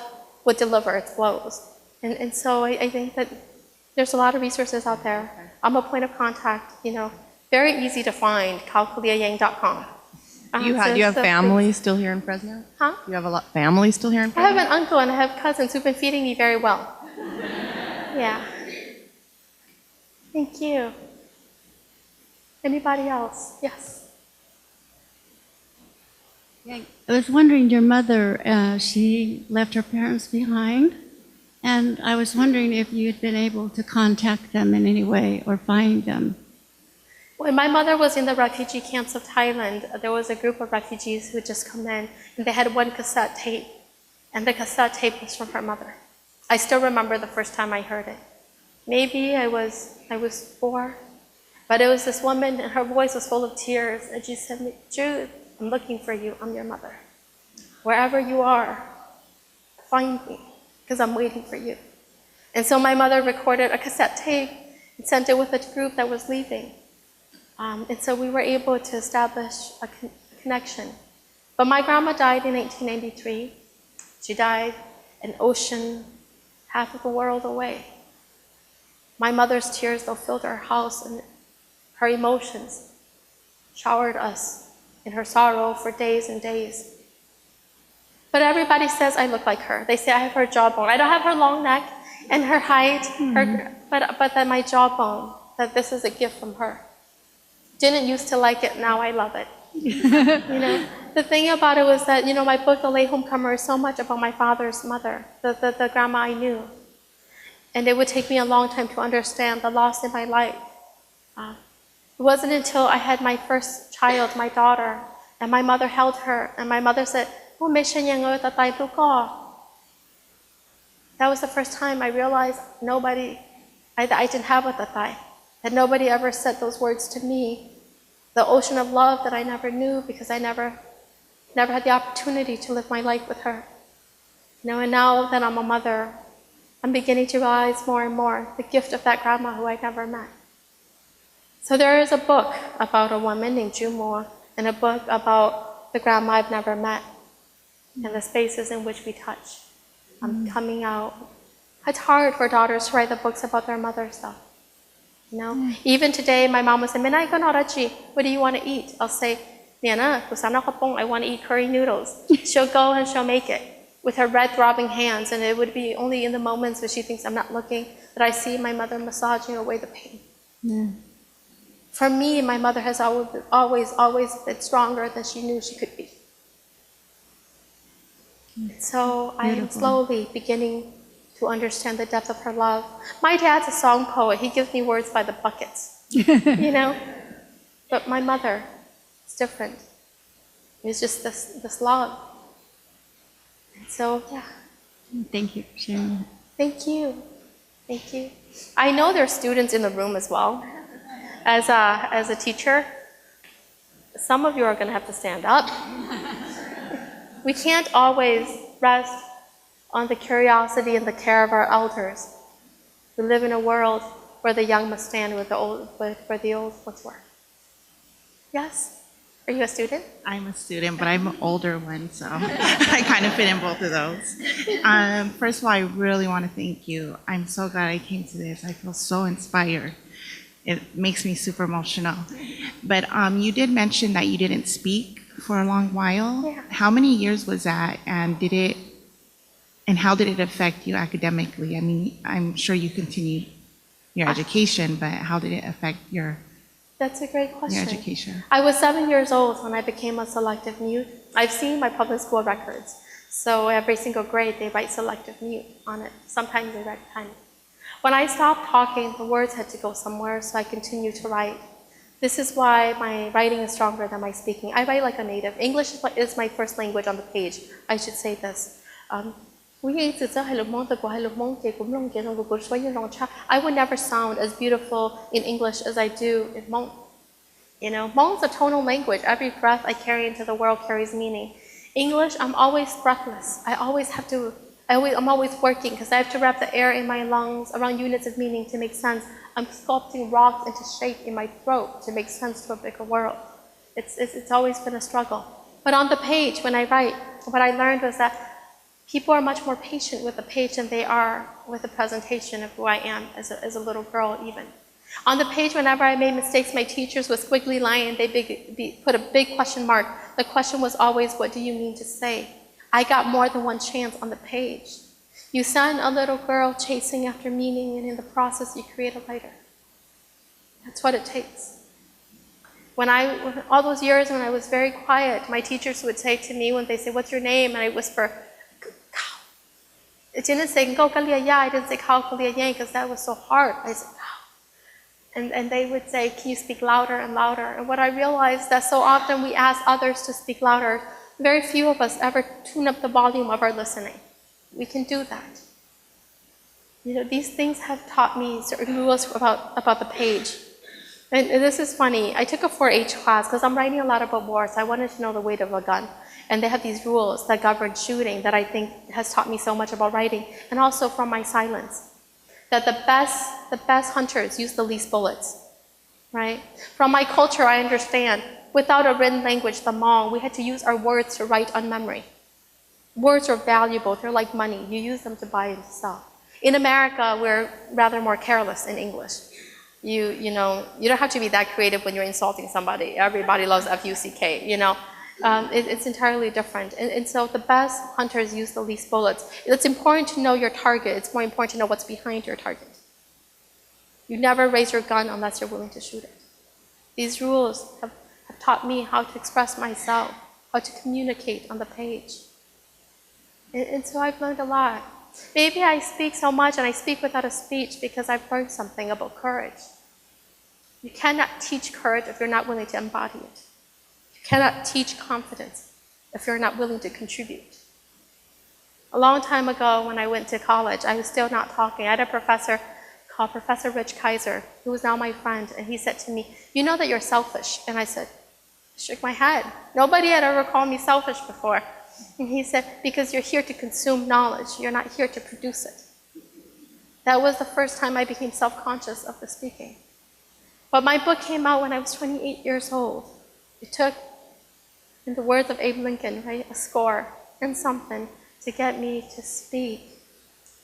would deliver its blows. And so I think that there's a lot of resources out there. I'm a point of contact, very easy to find, kaokaliayang.com. Do you have family still here in Fresno? Huh? Do you have a lot family still here in I Fresno? have an uncle and I have cousins who've been feeding me very well. Yeah. Thank you. Anybody else? Yes. I was wondering, your mother, she left her parents behind, and I was wondering if you'd been able to contact them in any way or find them. When my mother was in the refugee camps of Thailand, there was a group of refugees who had just come in, and they had one cassette tape, and the cassette tape was from her mother. I still remember the first time I heard it. Maybe I was 4, but it was this woman, and her voice was full of tears, and she said, "Jude, I'm looking for you. I'm your mother. Wherever you are, find me, because I'm waiting for you." And so my mother recorded a cassette tape and sent it with a group that was leaving. And so we were able to establish a connection. But my grandma died in 1893. She died an ocean, half of the world away. My mother's tears, though, filled our house, and her emotions showered us in her sorrow for days and days. But everybody says I look like her. They say I have her jawbone. I don't have her long neck and her height, but that my jawbone, that this is a gift from her. Didn't used to like it, now I love it. The thing about it was that, my book, The Latehomecomer, is so much about my father's mother, the grandma I knew. And it would take me a long time to understand the loss in my life. It wasn't until I had my first child, my daughter, and my mother held her, and my mother said, "Oh, that was the first time I realized I didn't have a tatay, that nobody ever said those words to me. The ocean of love that I never knew because I never had the opportunity to live my life with her. And now that I'm a mother, I'm beginning to realize more and more the gift of that grandma who I never met. So there is a book about a woman named Jumo, and a book about the grandma I've never met, and the spaces in which we touch. I'm coming out. It's hard for daughters to write the books about their mothers, though. Even today, my mom will say, "Minay ko norachi, what do you want to eat?" I'll say, "Niana, kusana kapong, I want to eat curry noodles." She'll go and she'll make it with her red throbbing hands, and it would be only in the moments when she thinks I'm not looking that I see my mother massaging away the pain. For me, my mother has always been stronger than she knew she could be. So I am slowly beginning to understand the depth of her love. My dad's a song poet. He gives me words by the buckets, But my mother is different. It's just this love. And so, yeah. Thank you for sharing that. Thank you. Thank you. I know there are students in the room as well. As a teacher, some of you are going to have to stand up. We can't always rest on the curiosity and the care of our elders. We live in a world where the young must stand where the old once were. Yes? Are you a student? I'm a student, but I'm an older one, so I kind of fit in both of those. First of all, I really want to thank you. I'm so glad I came to this. I feel so inspired. It makes me super emotional. But you did mention that you didn't speak for a long while. Yeah. How many years was that, and how did it affect you academically? I mean, I'm sure you continued your education, but how did it affect your That's a great question. education? I was 7 years old when I became a selective mute. I've seen my public school records. So every single grade, they write selective mute on it. Sometimes they write tiny. When I stopped talking, the words had to go somewhere, so I continued to write. This is why my writing is stronger than my speaking. I write like a native. English is my first language on the page. I should say this. I would never sound as beautiful in English as I do in Hmong. You know, Hmong is a tonal language. Every breath I carry into the world carries meaning. English, I'm always breathless. I'm always working because I have to wrap the air in my lungs around units of meaning to make sense. I'm sculpting rocks into shape in my throat to make sense to a bigger world. It's always been a struggle. But on the page, when I write, what I learned was that people are much more patient with the page than they are with the presentation of who I am as a little girl even. On the page, whenever I made mistakes, my teachers with squiggly line, they put a big question mark. The question was always, what do you mean to say? I got more than one chance on the page. You send a little girl chasing after meaning, and in the process, you create a writer. That's what it takes. All those years when I was very quiet, my teachers would say to me when they say, what's your name? And I whisper, Kao. It didn't say Kao Kalia Yang, I didn't say Kao Kalia Yang because that was so hard. I said, Kao. And they would say, can you speak louder and louder? And what I realized that so often we ask others to speak louder, very few of us ever tune up the volume of our listening. We can do that. You know, these things have taught me certain rules about the page. And this is funny. I took a 4-H class because I'm writing a lot about war, so I wanted to know the weight of a gun. And they have these rules that govern shooting that I think has taught me so much about writing, and also from my silence. That the best hunters use the least bullets, right? From my culture, I understand. Without a written language, the Hmong, we had to use our words to write on memory. Words are valuable. They're like money. You use them to buy and to sell. In America, we're rather more careless in English. You don't have to be that creative when you're insulting somebody. Everybody loves F-U-C-K, you know. It's entirely different. And so the best hunters use the least bullets. It's important to know your target. It's more important to know what's behind your target. You never raise your gun unless you're willing to shoot it. These rules have taught me how to express myself, how to communicate on the page. And so I've learned a lot. Maybe I speak so much and I speak without a speech because I've learned something about courage. You cannot teach courage if you're not willing to embody it. You cannot teach confidence if you're not willing to contribute. A long time ago when I went to college, I was still not talking. I had a professor called Professor Rich Kaiser, who is now my friend, and he said to me, you know that you're selfish. And I shook my head. Nobody had ever called me selfish before. And he said, because you're here to consume knowledge, you're not here to produce it. That was the first time I became self-conscious of the speaking. But my book came out when I was 28 years old. It took, in the words of Abe Lincoln, right, a score and something to get me to speak.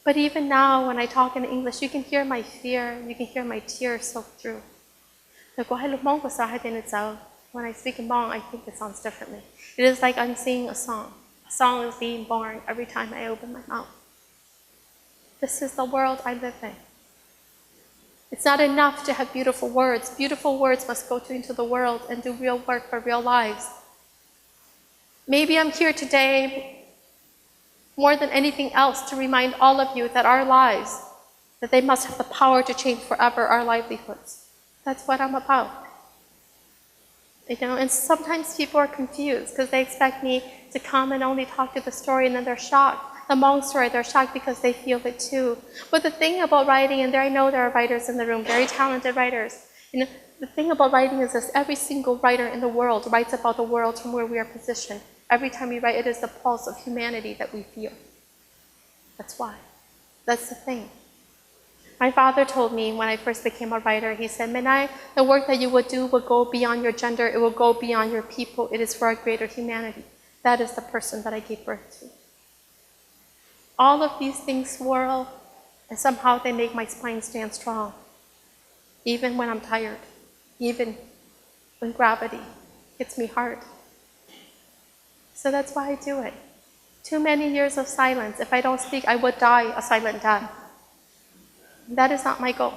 But even now, when I talk in English, you can hear my fear, you can hear my tears soak through. When I speak in Hmong, I think it sounds differently. It is like I'm singing a song. A song is being born every time I open my mouth. This is the world I live in. It's not enough to have beautiful words. Beautiful words must go into the world and do real work for real lives. Maybe I'm here today more than anything else to remind all of you that our lives, that they must have the power to change forever our livelihoods. That's what I'm about. You know, and sometimes people are confused because they expect me to come and only talk to the story and then they're shocked. The Hmong story, they're shocked because they feel it too. But the thing about writing, and I know there are writers in the room, very talented writers. You know, the thing about writing is this, every single writer in the world writes about the world from where we are positioned. Every time we write, it is the pulse of humanity that we feel. That's why. That's the thing. My father told me when I first became a writer, he said, Menai, the work that you would do will go beyond your gender, it will go beyond your people, it is for a greater humanity. That is the person that I gave birth to. All of these things swirl, and somehow they make my spine stand strong. Even when I'm tired, even when gravity hits me hard. So that's why I do it. Too many years of silence. If I don't speak, I would die a silent death. That is not my goal.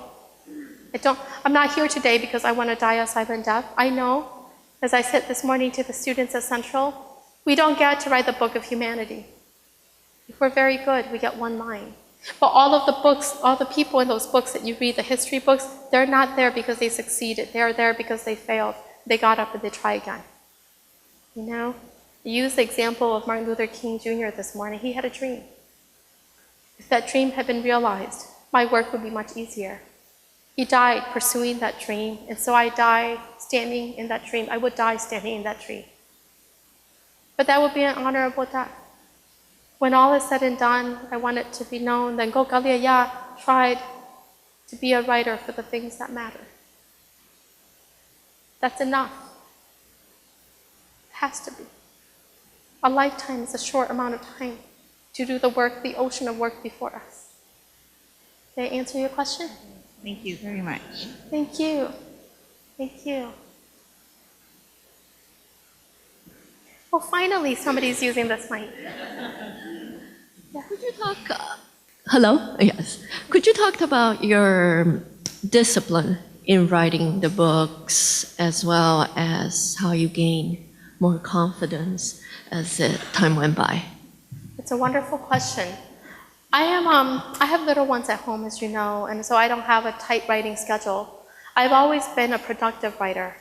I'm not here today because I want to die a silent death. I know, as I said this morning to the students at Central, we don't get to write the book of humanity. If we're very good, we get one line. But all of the books, all the people in those books that you read, the history books, they're not there because they succeeded. They're there because they failed. They got up and they try again. You know? I used the example of Martin Luther King Jr. this morning. He had a dream. If that dream had been realized, my work would be much easier. He died pursuing that dream, and so I died standing in that dream. I would die standing in that dream. But that would be an honorable death. When all is said and done, I want it to be known that Kao Kalia Yang tried to be a writer for the things that matter. That's enough. It has to be. A lifetime is a short amount of time to do the work, the ocean of work before us. Did I answer your question? Thank you very much. Thank you. Thank you. Well, finally, somebody's using this mic. Could you talk, hello? Yes. Could you talk about your discipline in writing the books as well as how you gain more confidence as time went by? It's a wonderful question. I have little ones at home, as you know, and so I don't have a tight writing schedule. I've always been a productive writer.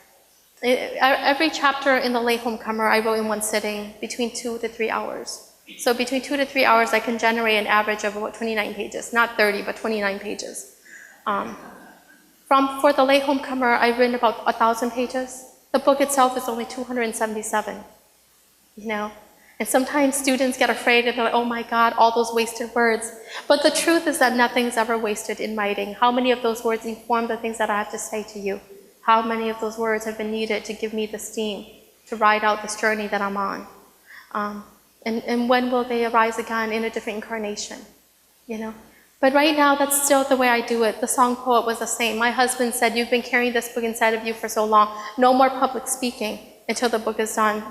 Every chapter in the Latehomecomer I wrote in one sitting, between 2 to 3 hours. So between 2 to 3 hours, I can generate an average of about 29 pages, not 30, but 29 pages. For the Latehomecomer, I've written about 1,000 pages. The book itself is only 277, you know? And sometimes students get afraid and they're like, oh my God, all those wasted words. But the truth is that nothing's ever wasted in writing. How many of those words inform the things that I have to say to you? How many of those words have been needed to give me the steam to ride out this journey that I'm on? And when will they arise again in a different incarnation, you know? But right now, that's still the way I do it. The song poet was the same. My husband said, you've been carrying this book inside of you for so long. No more public speaking until the book is done.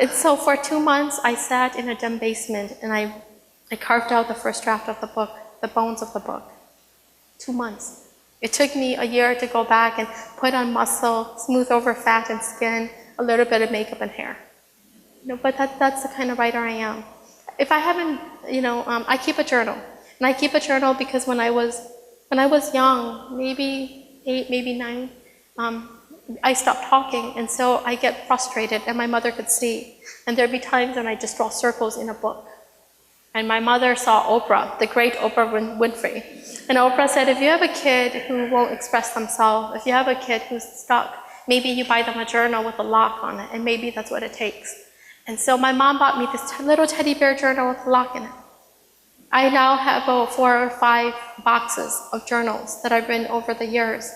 And so for 2 months, I sat in a dim basement and I carved out the first draft of the book, the bones of the book. 2 months. It took me a year to go back and put on muscle, smooth over fat and skin, a little bit of makeup and hair. You know, but that's the kind of writer I am. If I haven't, you know, I keep a journal. And I keep a journal because when I was young, maybe 8, maybe 9, I stopped talking, and so I get frustrated, and my mother could see. And there'd be times when I just draw circles in a book. And my mother saw Oprah, the great Oprah Winfrey. And Oprah said, if you have a kid who won't express themselves, if you have a kid who's stuck, maybe you buy them a journal with a lock on it, and maybe that's what it takes. And so my mom bought me this little teddy bear journal with a lock in it. I now have about 4 or 5 boxes of journals that I've written over the years.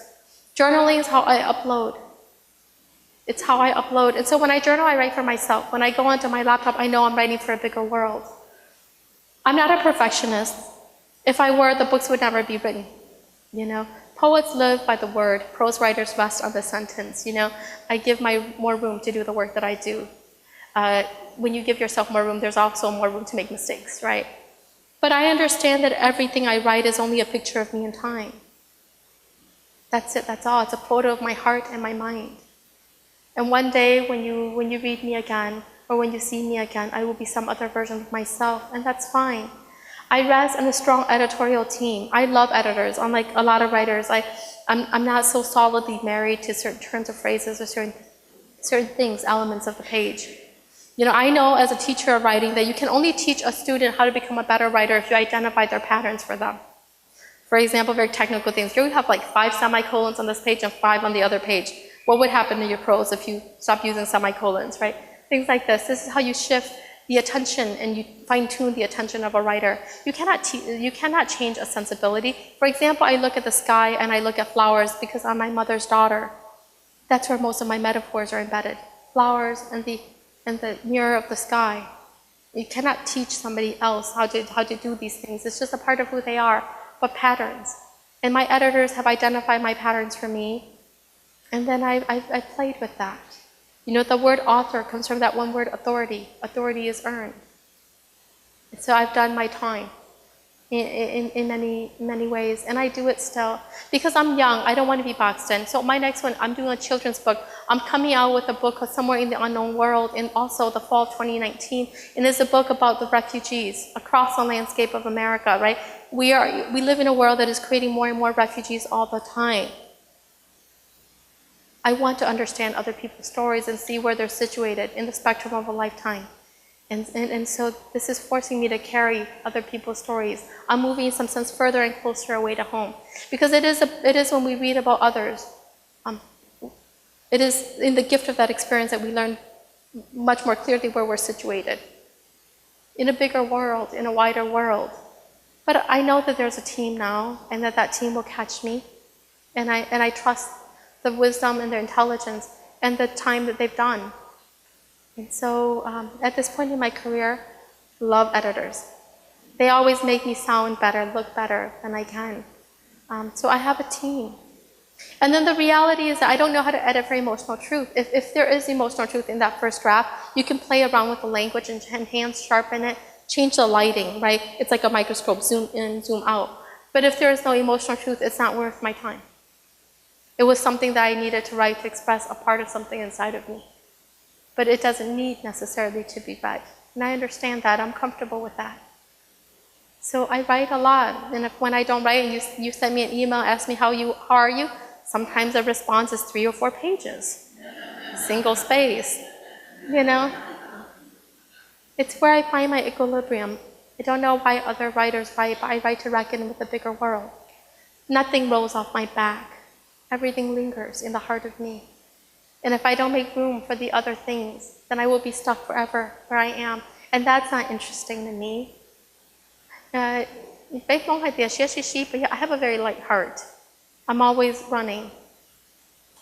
Journaling is how I upload. It's how I upload. And so when I journal, I write for myself. When I go onto my laptop, I know I'm writing for a bigger world. I'm not a perfectionist. If I were, the books would never be written. You know, poets live by the word. Prose writers rest on the sentence. You know, I give more room to do the work that I do. When you give yourself more room, there's also more room to make mistakes, right? But I understand that everything I write is only a picture of me in time. That's it, that's all. It's a photo of my heart and my mind. And one day when you read me again, or when you see me again, I will be some other version of myself, and that's fine. I rest on a strong editorial team. I love editors. Unlike a lot of writers, I'm not so solidly married to certain turns of phrases or certain things, elements of the page. You know, I know as a teacher of writing that you can only teach a student how to become a better writer if you identify their patterns for them. For example, very technical things. You have like 5 semicolons on this page and 5 on the other page. What would happen to your prose if you stop using semicolons, right? Things like this. This is how you shift the attention and you fine-tune the attention of a writer. You cannot change a sensibility. For example, I look at the sky and I look at flowers because I'm my mother's daughter. That's where most of my metaphors are embedded. Flowers and the mirror of the sky. You cannot teach somebody else how to do these things. It's just a part of who they are. But patterns. And my editors have identified my patterns for me. And then I played with that. You know, the word author comes from that one word, authority. Authority is earned. And so I've done my time in many ways. And I do it still. Because I'm young, I don't want to be boxed in. So my next one, I'm doing a children's book. I'm coming out with a book Somewhere in the Unknown World in also the fall of 2019. And it's a book about the refugees across the landscape of America, right? We live in a world that is creating more and more refugees all the time. I want to understand other people's stories and see where they're situated in the spectrum of a lifetime. And so this is forcing me to carry other people's stories. I'm moving in some sense further and closer away to home. Because it is when we read about others, it is in the gift of that experience that we learn much more clearly where we're situated. In a bigger world, in a wider world. But I know that there's a team now, and that team will catch me. And I trust the wisdom and their intelligence and the time that they've done. And so at this point in my career, love editors. They always make me sound better, look better than I can. So I have a team. And then the reality is that I don't know how to edit for emotional truth. If there is emotional truth in that first draft, you can play around with the language and enhance, sharpen it, change the lighting, right? It's like a microscope, zoom in, zoom out. But if there is no emotional truth, it's not worth my time. It was something that I needed to write to express a part of something inside of me. But it doesn't need necessarily to be read. And I understand that, I'm comfortable with that. So I write a lot, and when I don't write, and you send me an email, ask me how are you? Sometimes the response is 3 or 4 pages, single space, you know? It's where I find my equilibrium. I don't know why other writers write, but I write to reckon with the bigger world. Nothing rolls off my back. Everything lingers in the heart of me. And if I don't make room for the other things, then I will be stuck forever where I am. And that's not interesting to me. I have a very light heart. I'm always running.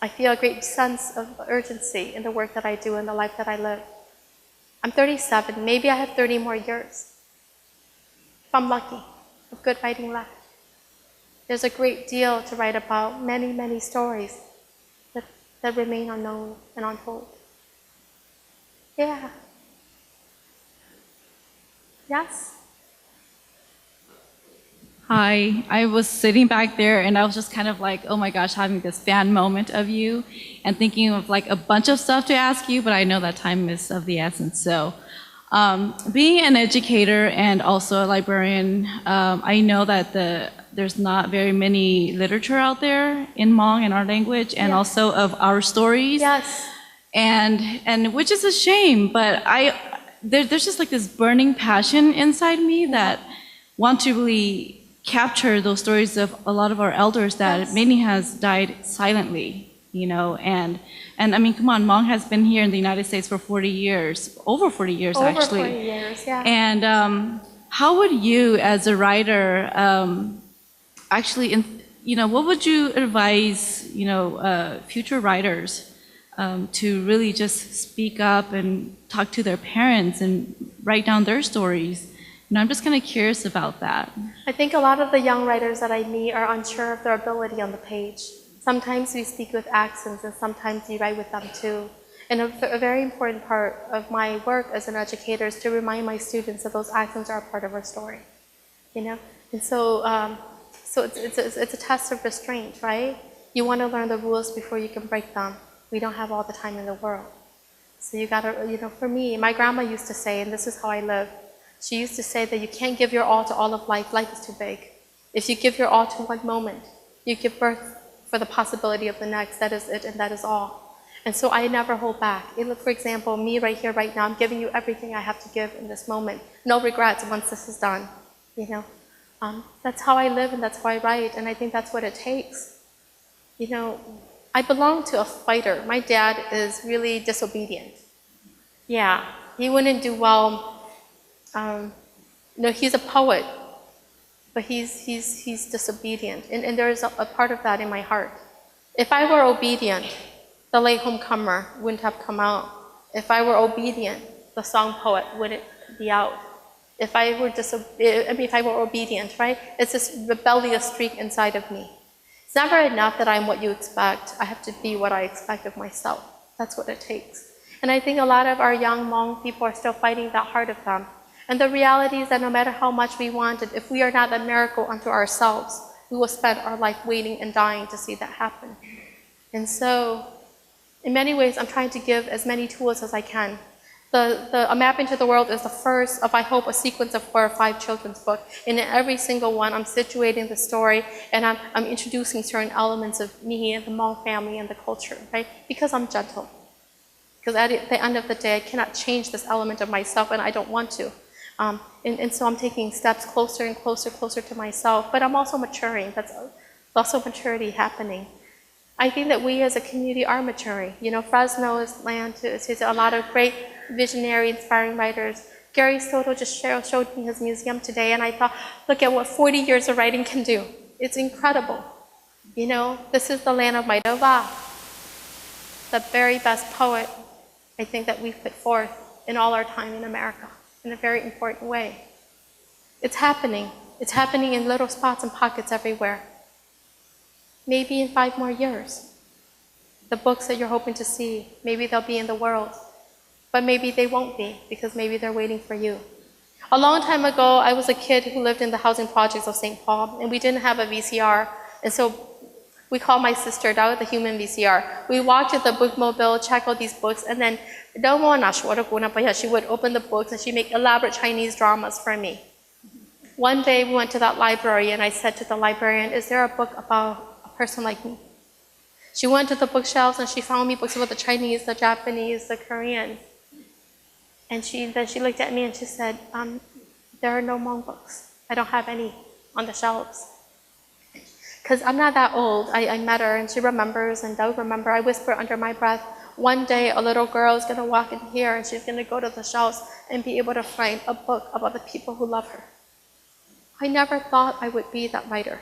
I feel a great sense of urgency in the work that I do and the life that I live. I'm 37. Maybe I have 30 more years, if I'm lucky, of good writing left. There's a great deal to write about, many, many stories that remain unknown and untold. Yeah. Yes? Hi, I was sitting back there and I was just kind of like, oh my gosh, having this fan moment of you and thinking of like a bunch of stuff to ask you, but I know that time is of the essence. So being an educator and also a librarian, I know that there's not very many literature out there in Hmong and our language and also of our stories. Yes. And which is a shame, but there's just like this burning passion inside me that want to really capture those stories of a lot of our elders that many has died silently, you know, and I mean, come on, Hmong has been here in the United States for 40 years, over 40 years actually. Over 40 years, yeah. And how would you, as a writer, actually, you know, what would you advise, you know, future writers to really just speak up and talk to their parents and write down their stories? You know, I'm just kind of curious about that. I think a lot of the young writers that I meet are unsure of their ability on the page. Sometimes we speak with accents and sometimes you write with them too. And a very important part of my work as an educator is to remind my students that those accents are a part of our story, you know? And so, it's a test of restraint, right? You want to learn the rules before you can break them. We don't have all the time in the world. So you gotta, you know, for me, my grandma used to say, and this is how I live, she used to say that you can't give your all to all of life. Life is too big. If you give your all to one moment, you give birth for the possibility of the next. That is it, and that is all. And so I never hold back. For example, me right here, right now, I'm giving you everything I have to give in this moment. No regrets once this is done. You know, that's how I live and that's how I write, and I think that's what it takes. You know, I belong to a fighter. My dad is really disobedient. Yeah, he wouldn't do well. You know, he's a poet, but he's disobedient, and there's a part of that in my heart. If I were obedient, the Latehomecomer wouldn't have come out. If I were obedient, the song poet wouldn't be out. If I were obedient, right? It's this rebellious streak inside of me. It's never enough that I'm what you expect. I have to be what I expect of myself. That's what it takes. And I think a lot of our young Hmong people are still fighting that heart of them. And the reality is that no matter how much we want it, if we are not a miracle unto ourselves, we will spend our life waiting and dying to see that happen. And so, in many ways, I'm trying to give as many tools as I can. A Map into the World is the first of, I hope, a sequence of 4 or 5 children's books. And in every single one, I'm situating the story, and I'm introducing certain elements of me and the Hmong family and the culture, right? Because I'm gentle. because at the end of the day, I cannot change this element of myself, and I don't want to. And so I'm taking steps closer and closer to myself, but I'm also maturing. That's also maturity happening. I think that we as a community are maturing. You know, Fresno is land to a lot of great visionary, inspiring writers. Gary Soto just showed me his museum today, and I thought, look at what 40 years of writing can do. It's incredible. You know, this is the land of Maidova, the very best poet, I think, that we've put forth in all our time in America, in a very important way. It's happening. It's happening in little spots and pockets everywhere. Maybe in 5 more years, the books that you're hoping to see, maybe they'll be in the world, but maybe they won't be, because maybe they're waiting for you. A long time ago, I was a kid who lived in the housing projects of St. Paul, and we didn't have a VCR, and so we called my sister, that was the human VCR. We walked to the bookmobile, check out these books, and then she would open the books and she'd make elaborate Chinese dramas for me. One day we went to that library and I said to the librarian, is there a book about a person like me? She went to the bookshelves and she found me books about the Chinese, the Japanese, the Korean. And then she looked at me and she said, there are no Hmong books. I don't have any on the shelves. Because I'm not that old. I met her and she remembers and does remember. I whisper under my breath, one day a little girl is going to walk in here and she's going to go to the shelves and be able to find a book about the people who love her. I never thought I would be that writer,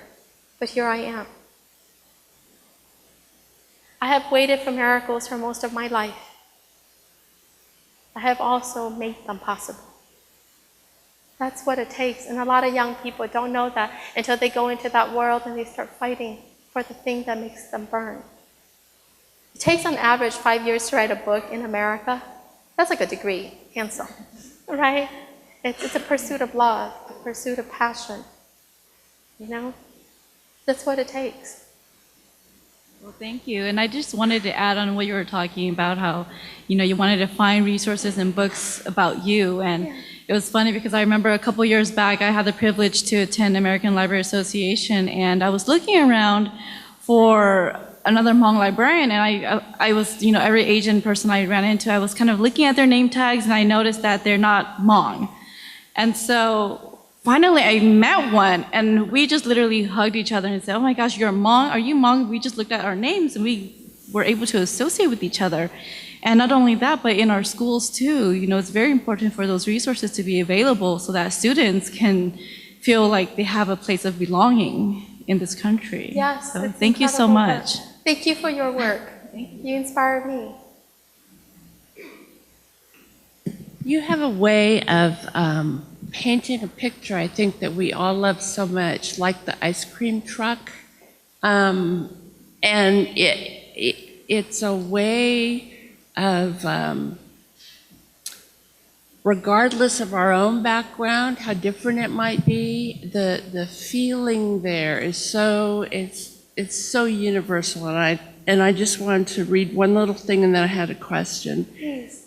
but here I am. I have waited for miracles for most of my life. I have also made them possible. That's what it takes, and a lot of young people don't know that until they go into that world and they start fighting for the thing that makes them burn. It takes on average 5 years to write a book in America. That's like a degree, cancel, right? It's a pursuit of love, a pursuit of passion, you know? That's what it takes. Well, thank you. And I just wanted to add on what you were talking about, how, you know, you wanted to find resources and books about you. And it was funny because I remember a couple years back, I had the privilege to attend American Library Association, and I was looking around for another Hmong librarian, and I was, you know, every Asian person I ran into, I was kind of looking at their name tags, and I noticed that they're not Hmong. And so finally I met one, and we just literally hugged each other and said, oh my gosh, you're Hmong? Are you Hmong? We just looked at our names and we were able to associate with each other. And not only that, but in our schools too, you know, it's very important for those resources to be available so that students can feel like they have a place of belonging in this country. Yes. So thank you so much. Thank you for your work. You inspired me. You have a way of painting a picture, I think, that we all love so much, like the ice cream truck. And it's a way of, regardless of our own background, how different it might be, the feeling there is so, it's so universal. And I just wanted to read one little thing and then I had a question. Please.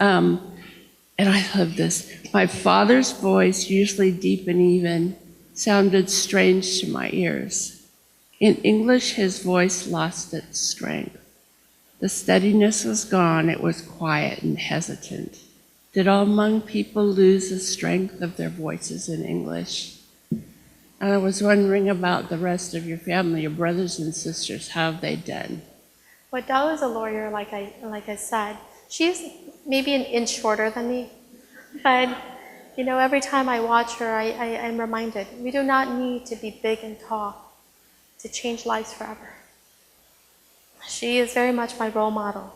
And I love this. My father's voice, usually deep and even, sounded strange to my ears. In English, his voice lost its strength. The steadiness was gone. It was quiet and hesitant. Did all Hmong people lose the strength of their voices in English? And I was wondering about the rest of your family, your brothers and sisters. How have they done? Well, Dao is a lawyer, like I said. She's maybe an inch shorter than me, but you know, every time I watch her, I'm reminded we do not need to be big and tall to change lives forever. She is very much my role model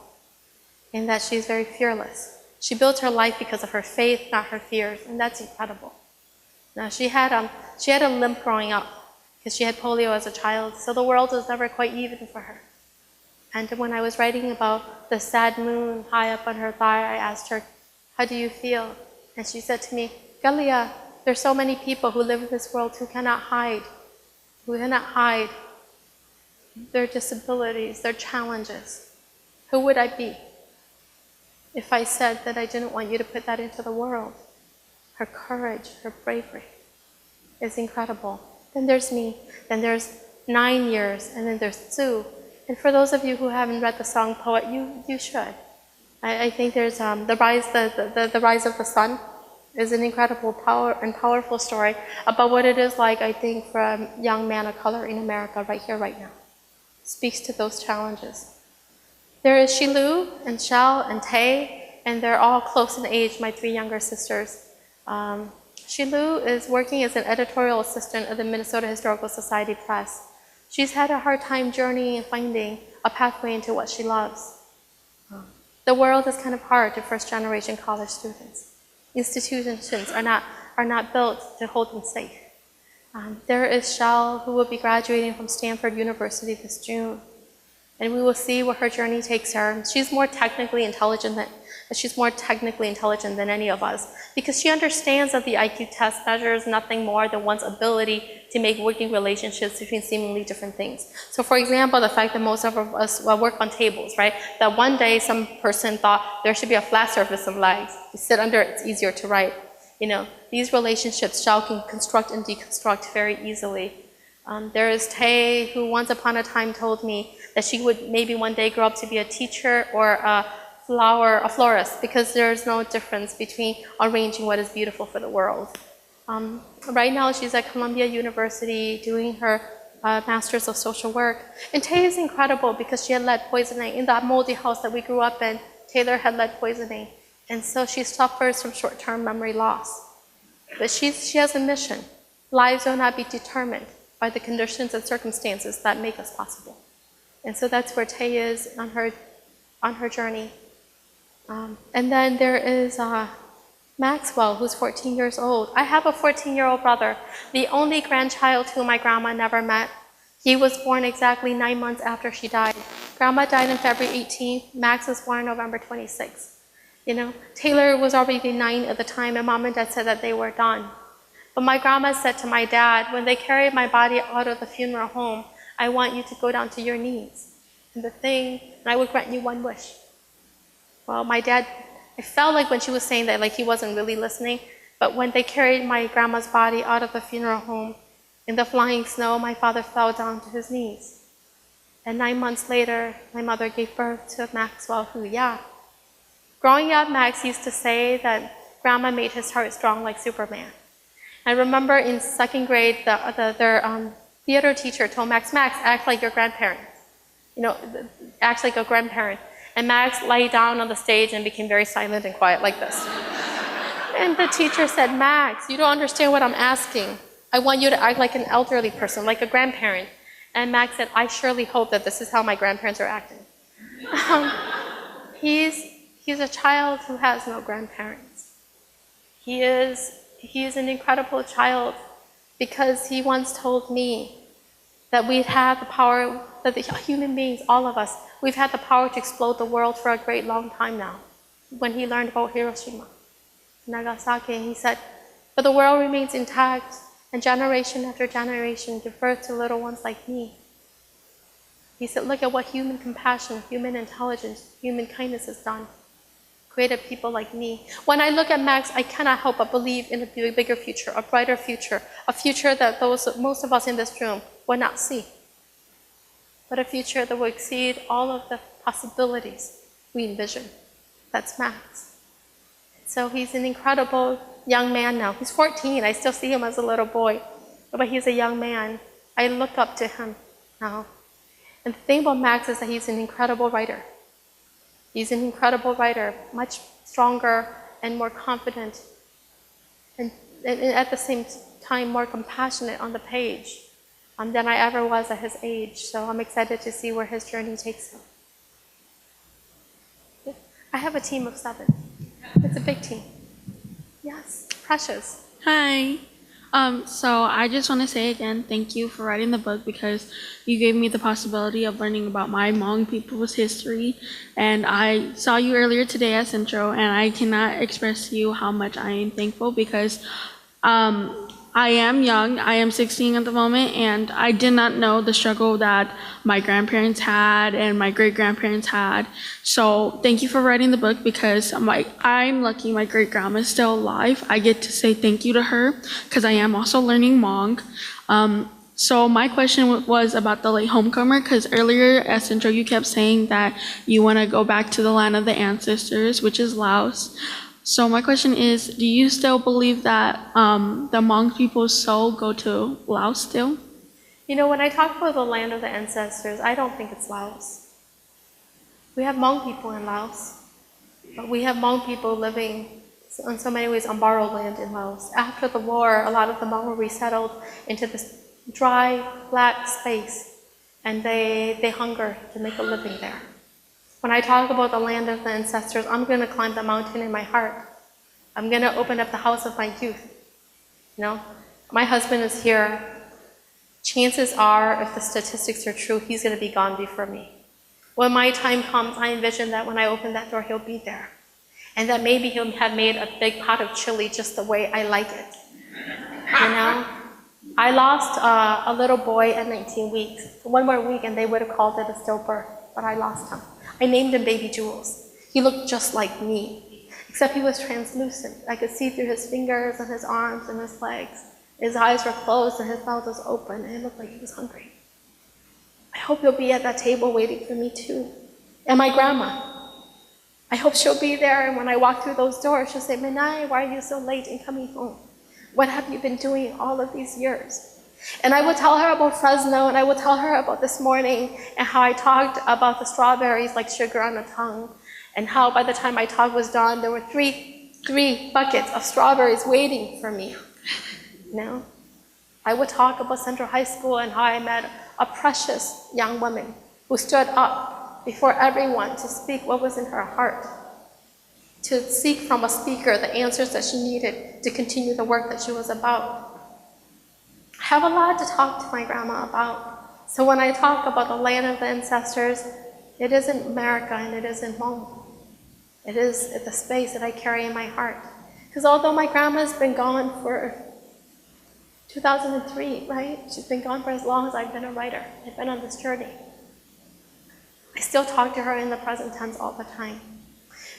in that she's very fearless. She built her life because of her faith, not her fears, and that's incredible. Now, she had a limp growing up because she had polio as a child, so the world was never quite even for her. And when I was writing about the sad moon high up on her thigh, I asked her, how do you feel? And she said to me, Kalia, there's so many people who live in this world who cannot hide their disabilities, their challenges. Who would I be if I said that I didn't want you to put that into the world? Her courage, her bravery is incredible. Then there's me, then there's 9 years, and then there's Sue. And for those of you who haven't read the song Poet, you should. I think there's the rise of the sun is an incredible powerful story about what it is like, I think, for a young man of color in America right here, right now. Speaks to those challenges. There is Shilu and Shell and Tay, and they're all close in age, my 3 younger sisters. Shilu is working as an editorial assistant at the Minnesota Historical Society Press. She's had a hard time journeying and finding a pathway into what she loves. The world is kind of hard to first-generation college students. Institutions are not built to hold them safe. There is Shell, who will be graduating from Stanford University this June. And we will see where her journey takes her. She's more technically intelligent than any of us, because she understands that the IQ test measures nothing more than one's ability to make working relationships between seemingly different things. So for example, the fact that most of us work on tables, right? That one day some person thought there should be a flat surface of legs. You sit under it, it's easier to write. You know, these relationships Shao can construct and deconstruct very easily. There is Tay, who once upon a time told me that she would maybe one day grow up to be a teacher or a florist, because there's no difference between arranging what is beautiful for the world. Right now she's at Columbia University doing her Master's of Social Work. And Tay is incredible because she had lead poisoning. In that moldy house that we grew up in, Taylor had lead poisoning. And so she suffers from short-term memory loss. But she has a mission. Lives will not be determined by the conditions and circumstances that make us possible. And so that's where Tay is on her journey. And then there is Maxwell, who's 14 years old. I have a 14-year-old brother, the only grandchild who my grandma never met. He was born exactly 9 months after she died. Grandma died on February 18th. Max was born November 26th. You know, Taylor was already 9 at the time, and Mom and Dad said that they were done. But my grandma said to my dad, when they carried my body out of the funeral home, I want you to go down to your knees. And I would grant you one wish. Well, my dad, I felt like when she was saying that, like he wasn't really listening, but when they carried my grandma's body out of the funeral home, in the flying snow, my father fell down to his knees. And 9 months later, my mother gave birth to Maxwell Huya. Growing up, Max used to say that Grandma made his heart strong like Superman. I remember in 2nd grade, their theater teacher told Max, act like your grandparent. You know, act like a grandparent. And Max lay down on the stage and became very silent and quiet like this. And the teacher said, Max, you don't understand what I'm asking. I want you to act like an elderly person, like a grandparent. And Max said, I surely hope that this is how my grandparents are acting. He's a child who has no grandparents. He is an incredible child because he once told me that we'd have the power, that the human beings, all of us, we've had the power to explode the world for a great long time now. When he learned about Hiroshima, Nagasaki, he said, but the world remains intact, and generation after generation give birth to little ones like me. He said, look at what human compassion, human intelligence, human kindness has done. Created people like me. When I look at Max, I cannot help but believe in a bigger future, a brighter future, a future that most of us in this room will not see, but a future that will exceed all of the possibilities we envision. That's Max. So he's an incredible young man now. He's 14. I still see him as a little boy, but he's a young man. I look up to him now. And the thing about Max is that he's an incredible writer. He's an incredible writer, much stronger and more confident, and at the same time more compassionate on the page than I ever was at his age. So I'm excited to see where his journey takes him. I have a team of 7. It's a big team. Yes, Precious. Hi. So I just want to say again, thank you for writing the book, because you gave me the possibility of learning about my Hmong people's history. And I saw you earlier today at Centro, and I cannot express to you how much I am thankful, because I am young. I am 16 at the moment, and I did not know the struggle that my grandparents had and my great-grandparents had. So thank you for writing the book, because I'm lucky my great-grandma is still alive. I get to say thank you to her, because I am also learning Hmong. So my question was about the Latehomecomer, because earlier at Central you kept saying that you want to go back to the land of the ancestors, which is Laos. So my question is, do you still believe that the Hmong people's soul go to Laos still? You know, when I talk about the land of the ancestors, I don't think it's Laos. We have Hmong people in Laos, but we have Hmong people living in so many ways on borrowed land in Laos. After the war, a lot of the Hmong were resettled into this dry, flat space, and they hunger to make a living there. When I talk about the land of the ancestors, I'm going to climb the mountain in my heart. I'm going to open up the house of my youth. You know, my husband is here. Chances are, if the statistics are true, he's going to be gone before me. When my time comes, I envision that when I open that door, he'll be there. And that maybe he'll have made a big pot of chili just the way I like it. You know? I lost a little boy at 19 weeks. One more week and they would have called it a stillbirth, but I lost him. I named him Baby Jules. He looked just like me, except he was translucent. I could see through his fingers and his arms and his legs. His eyes were closed and his mouth was open, and it looked like he was hungry. I hope he'll be at that table waiting for me too. And my grandma. I hope she'll be there, and when I walk through those doors, she'll say, Menai, why are you so late in coming home? What have you been doing all of these years? And I would tell her about Fresno, and I would tell her about this morning, and how I talked about the strawberries like sugar on the tongue, and how by the time my talk was done, there were three buckets of strawberries waiting for me. You know? I would talk about Central High School and how I met a precious young woman who stood up before everyone to speak what was in her heart, to seek from a speaker the answers that she needed to continue the work that she was about. I have a lot to talk to my grandma about. So when I talk about the land of the ancestors, it isn't America and it isn't Hmong. It is the space that I carry in my heart. Because although my grandma's been gone for 2003, right? She's been gone for as long as I've been a writer. I've been on this journey. I still talk to her in the present tense all the time.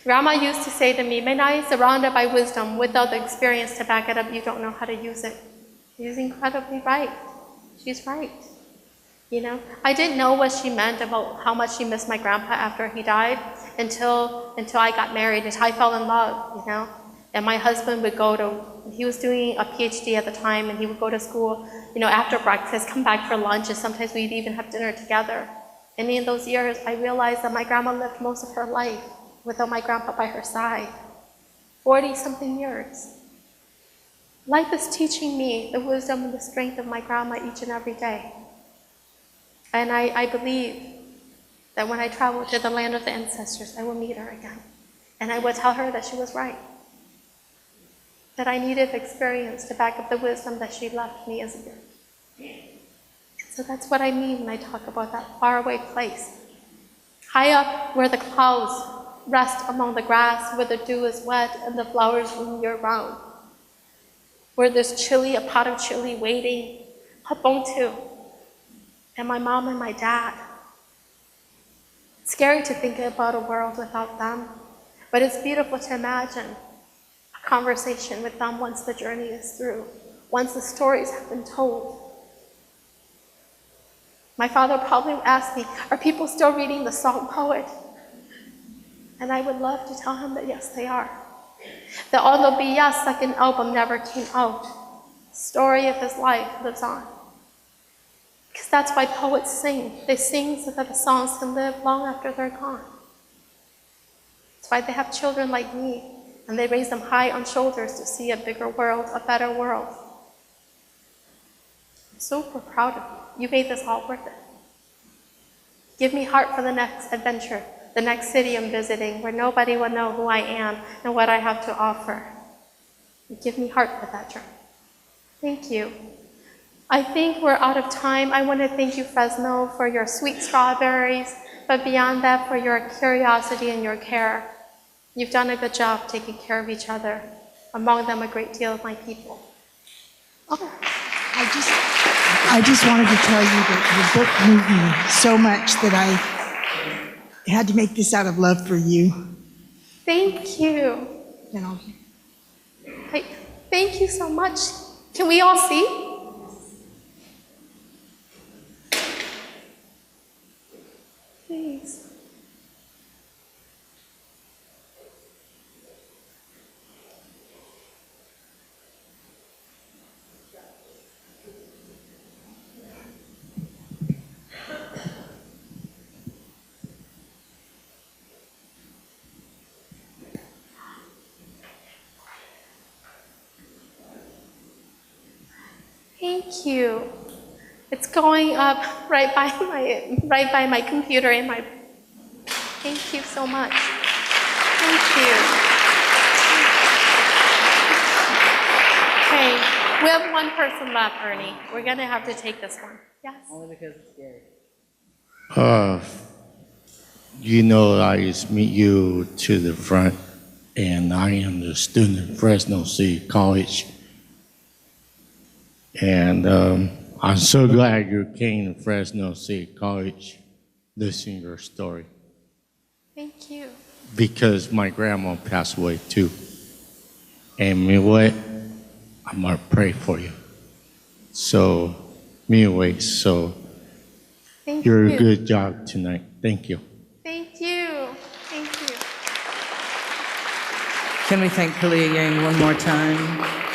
Grandma used to say to me, Menai, surrounded by wisdom, without the experience to back it up, you don't know how to use it. She's incredibly right. She's right. You know, I didn't know what she meant about how much she missed my grandpa after he died until I got married, until I fell in love, you know. And my husband would he was doing a PhD at the time, and he would go to school, you know, after breakfast, come back for lunch, and sometimes we'd even have dinner together. And in those years, I realized that my grandma lived most of her life without my grandpa by her side. 40-something years. Life is teaching me the wisdom and the strength of my grandma each and every day. And I believe that when I travel to the land of the ancestors, I will meet her again. And I will tell her that she was right. That I needed experience to back up the wisdom that she left me as a gift. So that's what I mean when I talk about that faraway place. High up where the clouds rest among the grass, where the dew is wet and the flowers bloom year-round. Where there's chili, a pot of chili waiting, hapongtu, and my mom and my dad. It's scary to think about a world without them, but it's beautiful to imagine a conversation with them once the journey is through, once the stories have been told. My father probably asked me, are people still reading the song poet? And I would love to tell him that yes, they are. The Olobiya's second album never came out. The story of his life lives on. Because that's why poets sing. They sing so that the songs can live long after they're gone. That's why they have children like me, and they raise them high on shoulders to see a bigger world, a better world. I'm super proud of you. You made this all worth it. Give me heart for the next adventure, the next city I'm visiting, where nobody will know who I am and what I have to offer. Give me heart for that journey. Thank you. I think we're out of time. I want to thank you, Fresno, for your sweet strawberries, but beyond that, for your curiosity and your care. You've done a good job taking care of each other, among them a great deal of my people. Oh, I just wanted to tell you that your book moved me so much that I had to make this out of love for you. Thank you. And I'll... Thank you so much. Can we all see? Please. Thank you. It's going up right by my computer in my. Thank you so much. Thank you. Okay, we have one person left, Ernie. We're gonna have to take this one. Yes. Only because it's scary. I just meet you to the front, and I am the student at Fresno City College. And I'm so glad you came to Fresno City College, listening to your story. Thank you. Because my grandma passed away too. And you know what? I'm going to pray for you. So, Thank you're you. a good job tonight. Thank you. Thank you. Thank you. Can we thank Kalia Yang one more time?